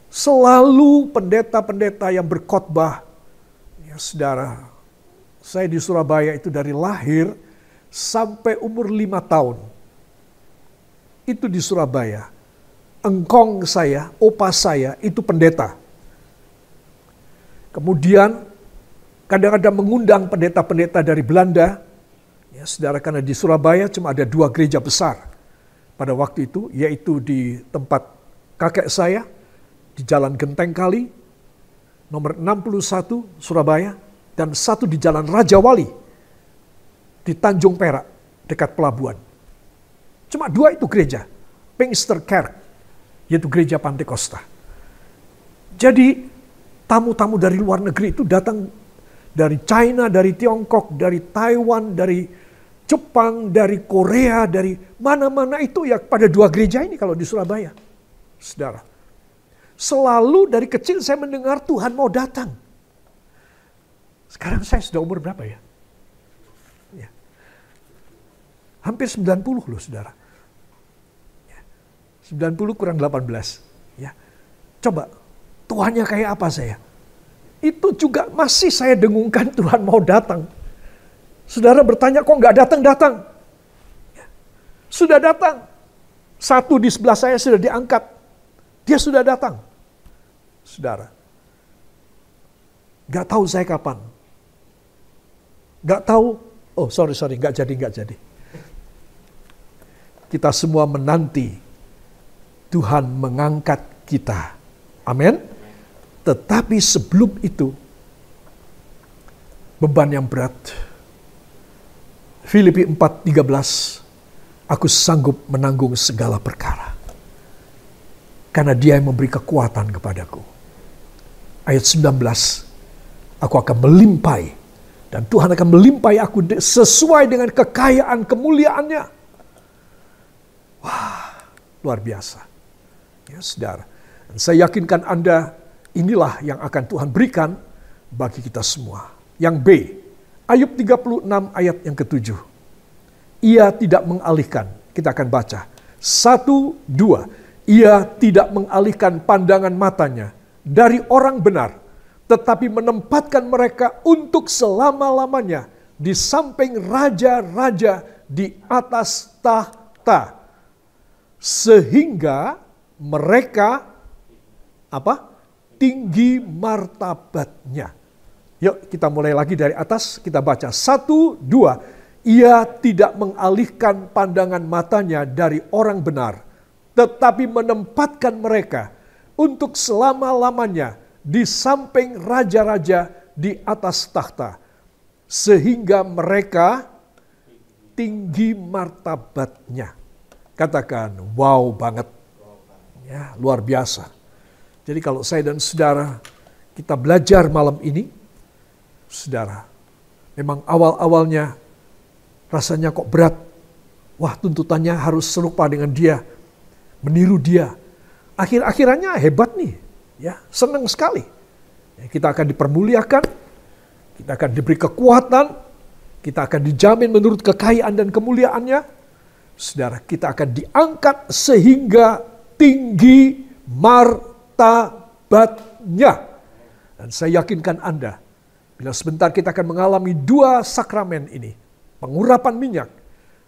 selalu pendeta-pendeta yang berkhotbah, ya saudara, saya di Surabaya itu dari lahir sampai umur 5 tahun. Itu di Surabaya. Engkong saya, opa saya itu pendeta. Kemudian kadang-kadang mengundang pendeta-pendeta dari Belanda. Ya saudara, karena di Surabaya cuma ada 2 gereja besar pada waktu itu, yaitu di tempat kakek saya, di Jalan Genteng Kali, nomor 61 Surabaya, dan 1 di Jalan Raja Wali, di Tanjung Perak, dekat pelabuhan. Cuma 2 itu gereja, Pinksterkerk, yaitu gereja Pantekosta. Jadi tamu-tamu dari luar negeri itu datang dari China, dari Tiongkok, dari Taiwan, dari Jepang, dari Korea, dari mana-mana itu ya pada 2 gereja ini kalau di Surabaya. Saudara, selalu dari kecil saya mendengar Tuhan mau datang. Sekarang saya sudah umur berapa ya? Ya. Hampir 90 loh saudara. 90 kurang 18. Ya. Coba, Tuhannya kayak apa saya? Itu juga masih saya dengungkan Tuhan mau datang. Saudara bertanya kok nggak datang-datang? Ya. Sudah datang. 1 di sebelah saya sudah diangkat. Dia sudah datang. Saudara. Nggak tahu saya kapan. Nggak tahu. Oh sorry, nggak jadi. Kita semua menanti Tuhan mengangkat kita. Amin. Tetapi sebelum itu, beban yang berat. Filipi 4:13, aku sanggup menanggung segala perkara. Karena Dia yang memberi kekuatan kepadaku. Ayat 19, aku akan melimpahi. Dan Tuhan akan melimpahi aku sesuai dengan kekayaan kemuliaannya. Wah, luar biasa. Ya saudara. Dan saya yakinkan Anda, inilah yang akan Tuhan berikan bagi kita semua. Yang B, Ayub 36 ayat yang ke-7. Ia tidak mengalihkan, kita akan baca. 1, 2. Ia tidak mengalihkan pandangan matanya dari orang benar, tetapi menempatkan mereka untuk selama-lamanya di samping raja-raja di atas tahta. Sehingga mereka tinggi martabatnya. Yuk kita mulai lagi dari atas, kita baca 1, 2. Ia tidak mengalihkan pandangan matanya dari orang benar, tetapi menempatkan mereka untuk selama-lamanya di samping raja-raja di atas takhta, sehingga mereka tinggi martabatnya. Katakan, wow banget. Ya, luar biasa. Jadi kalau saya dan saudara kita belajar malam ini, saudara, memang awal-awalnya rasanya kok berat. Wah, tuntutannya harus serupa dengan dia, meniru dia. Akhir-akhirannya hebat nih, ya, senang sekali. Ya, kita akan dipermuliakan, kita akan diberi kekuatan, kita akan dijamin menurut kekayaan dan kemuliaannya. Saudara, kita akan diangkat sehingga tinggi martabatnya. Dan saya yakinkan Anda, bila sebentar kita akan mengalami 2 sakramen ini, pengurapan minyak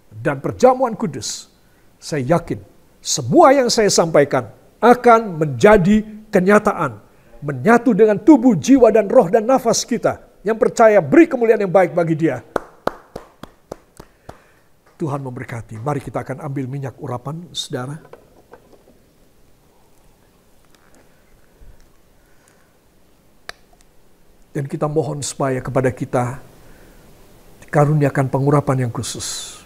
dan perjamuan kudus, saya yakin semua yang saya sampaikan akan menjadi kenyataan, menyatu dengan tubuh, jiwa, dan roh dan nafas kita. Yang percaya beri kemuliaan yang baik bagi dia. Tuhan memberkati. Mari kita akan ambil minyak urapan, saudara. Dan kita mohon supaya kepada kita dikaruniakan pengurapan yang khusus.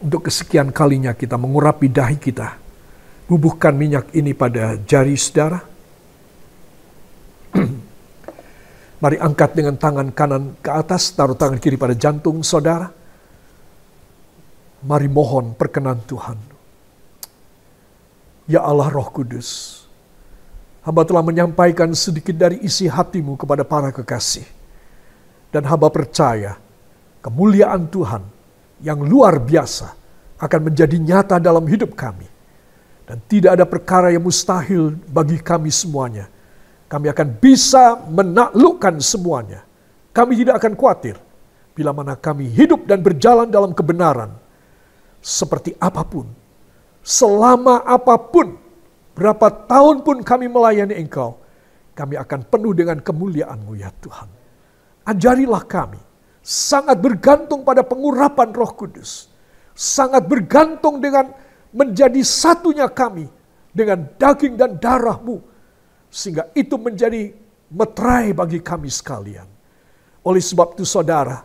Untuk kesekian kalinya kita mengurapi dahi kita. Bubuhkan minyak ini pada jari saudara. Mari angkat dengan tangan kanan ke atas, taruh tangan kiri pada jantung saudara. Mari mohon perkenan Tuhan. Ya Allah Roh Kudus, hamba telah menyampaikan sedikit dari isi hatimu kepada para kekasih. Dan hamba percaya kemuliaan Tuhan yang luar biasa akan menjadi nyata dalam hidup kami. Dan tidak ada perkara yang mustahil bagi kami semuanya. Kami akan bisa menaklukkan semuanya. Kami tidak akan khawatir bila mana kami hidup dan berjalan dalam kebenaran. Seperti apapun, selama apapun, berapa tahun pun kami melayani Engkau, kami akan penuh dengan kemuliaan-Mu ya Tuhan. Ajarilah kami, sangat bergantung pada pengurapan Roh Kudus. Sangat bergantung dengan menjadi satunya kami dengan daging dan darah-Mu. Sehingga itu menjadi meterai bagi kami sekalian. Oleh sebab itu saudara,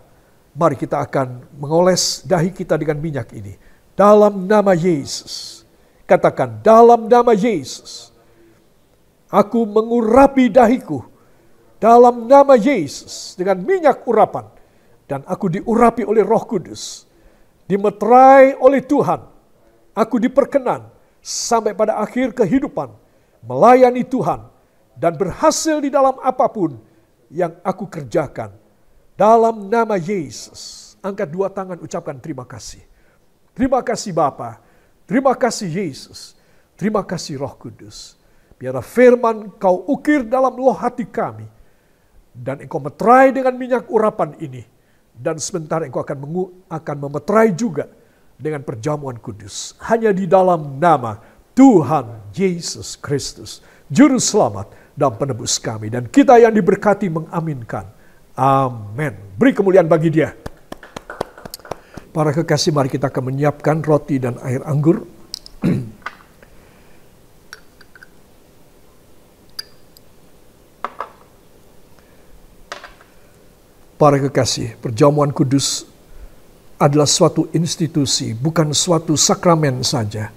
mari kita akan mengoles dahi kita dengan minyak ini. Dalam nama Yesus. Katakan, dalam nama Yesus. Aku mengurapi dahiku. Dalam nama Yesus. Dengan minyak urapan. Dan aku diurapi oleh Roh Kudus. Dimeterai oleh Tuhan. Aku diperkenan sampai pada akhir kehidupan. Melayani Tuhan. Dan berhasil di dalam apapun yang aku kerjakan. Dalam nama Yesus. Angkat 2 tangan, ucapkan terima kasih. Terima kasih Bapa. Terima kasih Yesus. Terima kasih Roh Kudus. Biarlah firman Kau ukir dalam loh hati kami. Dan Engkau meterai dengan minyak urapan ini. Dan sebentar Engkau akan memeterai juga dengan perjamuan kudus. Hanya di dalam nama Tuhan Yesus Kristus, Juru Selamat dan Penebus kami. Dan kita yang diberkati mengaminkan. Amin. Beri kemuliaan bagi Dia. Para kekasih, mari kita akan menyiapkan roti dan air anggur. Para kekasih, perjamuan kudus adalah suatu institusi, bukan suatu sakramen saja.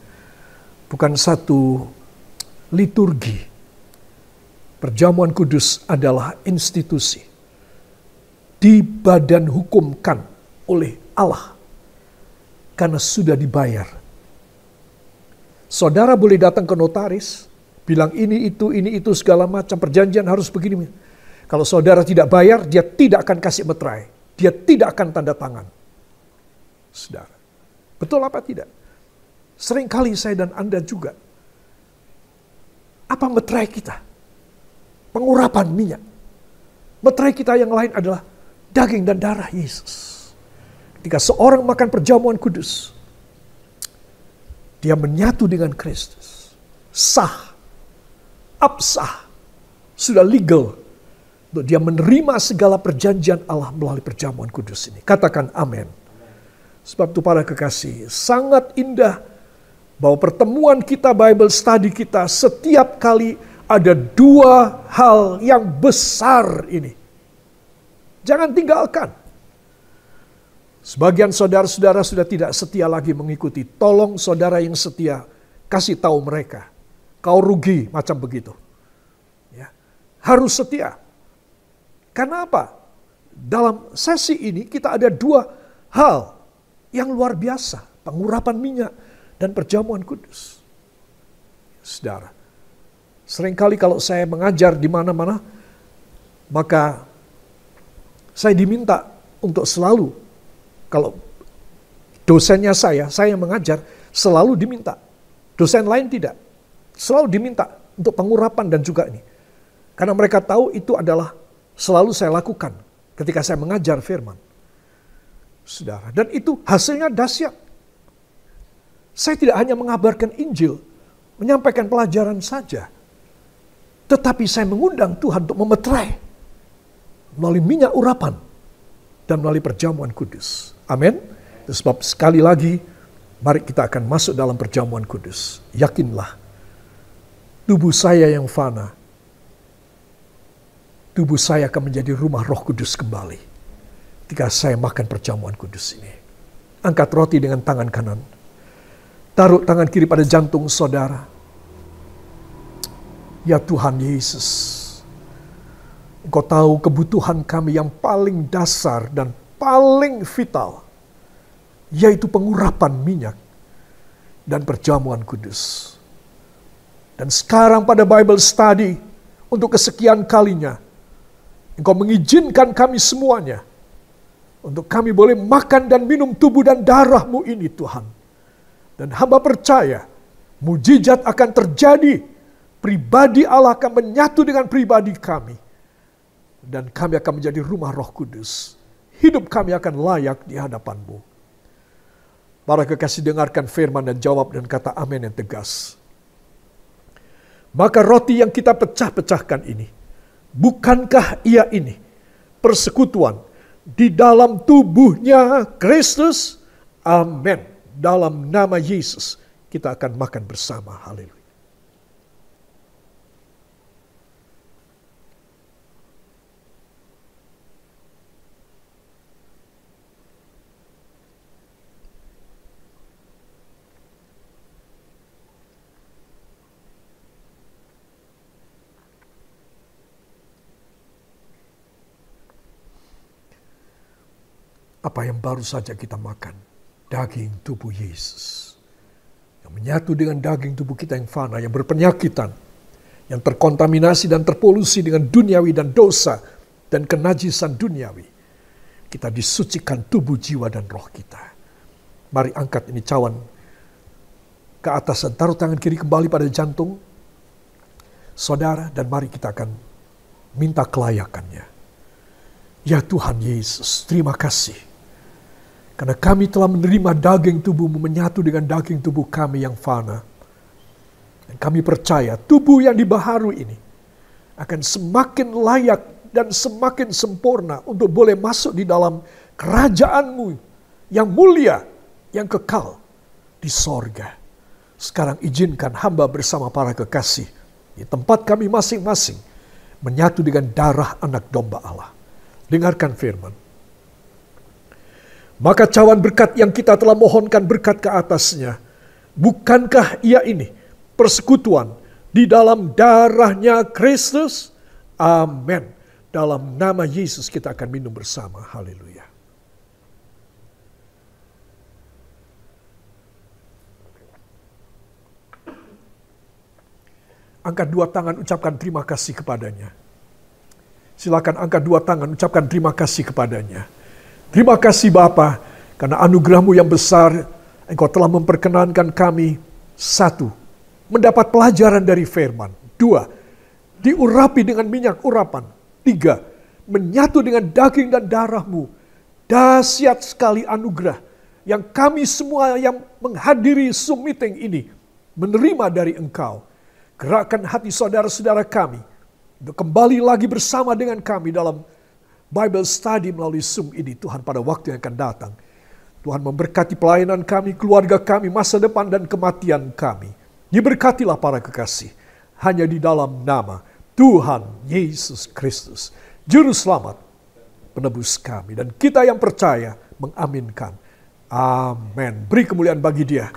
Bukan satu liturgi. Perjamuan kudus adalah institusi. Dibadan hukumkan oleh Allah. Karena sudah dibayar. Saudara boleh datang ke notaris, bilang ini itu segala macam, perjanjian harus begini. Kalau saudara tidak bayar, dia tidak akan kasih meterai. Dia tidak akan tanda tangan. Saudara, betul apa tidak? Seringkali saya dan Anda juga. Apa meterai kita? Pengurapan minyak. Meterai kita yang lain adalah daging dan darah Yesus. Ketika seorang makan perjamuan kudus, dia menyatu dengan Kristus. Sah, absah, sudah legal, Untuk dia menerima segala perjanjian Allah melalui perjamuan kudus ini. Katakan amin. Sebab itu para kekasih, sangat indah bahwa pertemuan kita, Bible study kita, setiap kali ada dua hal yang besar ini. Jangan tinggalkan. Sebagian saudara-saudara sudah tidak setia lagi mengikuti. Tolong saudara yang setia, kasih tahu mereka. Kau rugi, macam begitu. Ya, harus setia. Karena apa? Dalam sesi ini kita ada dua hal yang luar biasa. Pengurapan minyak dan perjamuan kudus. Saudara, seringkali kalau saya mengajar di mana-mana, maka saya diminta untuk selalu, kalau dosennya saya mengajar, selalu diminta. Dosen lain tidak. Selalu diminta untuk pengurapan dan juga ini. Karena mereka tahu itu adalah selalu saya lakukan ketika saya mengajar firman. Saudara, dan itu hasilnya dahsyat. Saya tidak hanya mengabarkan Injil, menyampaikan pelajaran saja. Tetapi saya mengundang Tuhan untuk memeterai melalui minyak urapan dan melalui perjamuan kudus. Amin. Sebab sekali lagi, mari kita akan masuk dalam perjamuan kudus. Yakinlah, tubuh saya yang fana, tubuh saya akan menjadi rumah Roh Kudus kembali ketika saya makan perjamuan kudus ini. Angkat roti dengan tangan kanan. Taruh tangan kiri pada jantung saudara. Ya Tuhan Yesus, Engkau tahu kebutuhan kami yang paling dasar dan paling vital, yaitu pengurapan minyak dan perjamuan kudus. Dan sekarang pada Bible study, untuk kesekian kalinya, Engkau mengizinkan kami semuanya untuk kami boleh makan dan minum tubuh dan darah-Mu ini Tuhan. Dan hamba percaya mujizat akan terjadi. Pribadi Allah akan menyatu dengan pribadi kami. Dan kami akan menjadi rumah Roh Kudus. Hidup kami akan layak di hadapan-Mu. Para kekasih, dengarkan firman dan jawab dan kata amin yang tegas. Maka roti yang kita pecah-pecahkan ini, bukankah ia ini persekutuan di dalam tubuhnya Kristus? Amin. Dalam nama Yesus kita akan makan bersama. Haleluya. Apa yang baru saja kita makan? Daging tubuh Yesus. Yang menyatu dengan daging tubuh kita yang fana, yang berpenyakitan. Yang terkontaminasi dan terpolusi dengan duniawi dan dosa. Dan kenajisan duniawi. Kita disucikan tubuh, jiwa, dan roh kita. Mari angkat ini cawan ke atas dan taruh tangan kiri kembali pada jantung saudara. Dan mari kita akan minta kelayakannya. Ya Tuhan Yesus, terima kasih. Karena kami telah menerima daging tubuh-Mu menyatu dengan daging tubuh kami yang fana. Dan kami percaya tubuh yang dibaharui ini akan semakin layak dan semakin sempurna untuk boleh masuk di dalam kerajaan-Mu yang mulia, yang kekal di sorga. Sekarang izinkan hamba bersama para kekasih di tempat kami masing-masing menyatu dengan darah anak domba Allah. Dengarkan firman. Maka cawan berkat yang kita telah mohonkan berkat ke atasnya, bukankah ia ini persekutuan di dalam darahnya Kristus? Amin. Dalam nama Yesus kita akan minum bersama. Haleluya. Angkat dua tangan, ucapkan terima kasih kepadanya. Silakan angkat dua tangan, ucapkan terima kasih kepadanya. Terima kasih Bapa, karena anugerah-Mu yang besar, Engkau telah memperkenankan kami, satu, mendapat pelajaran dari firman. Dua, diurapi dengan minyak urapan. Tiga, menyatu dengan daging dan darah-Mu. Dahsyat sekali anugerah yang kami semua yang menghadiri Zoom meeting ini menerima dari Engkau. Gerakkan hati saudara-saudara kami untuk kembali lagi bersama dengan kami dalam Bible Study melalui Zoom ini, Tuhan, pada waktu yang akan datang. Tuhan memberkati pelayanan kami, keluarga kami, masa depan dan kematian kami. Diberkatilah para kekasih, hanya di dalam nama Tuhan Yesus Kristus, Juru Selamat, penebus kami. Dan kita yang percaya mengaminkan. Amin. Beri kemuliaan bagi Dia.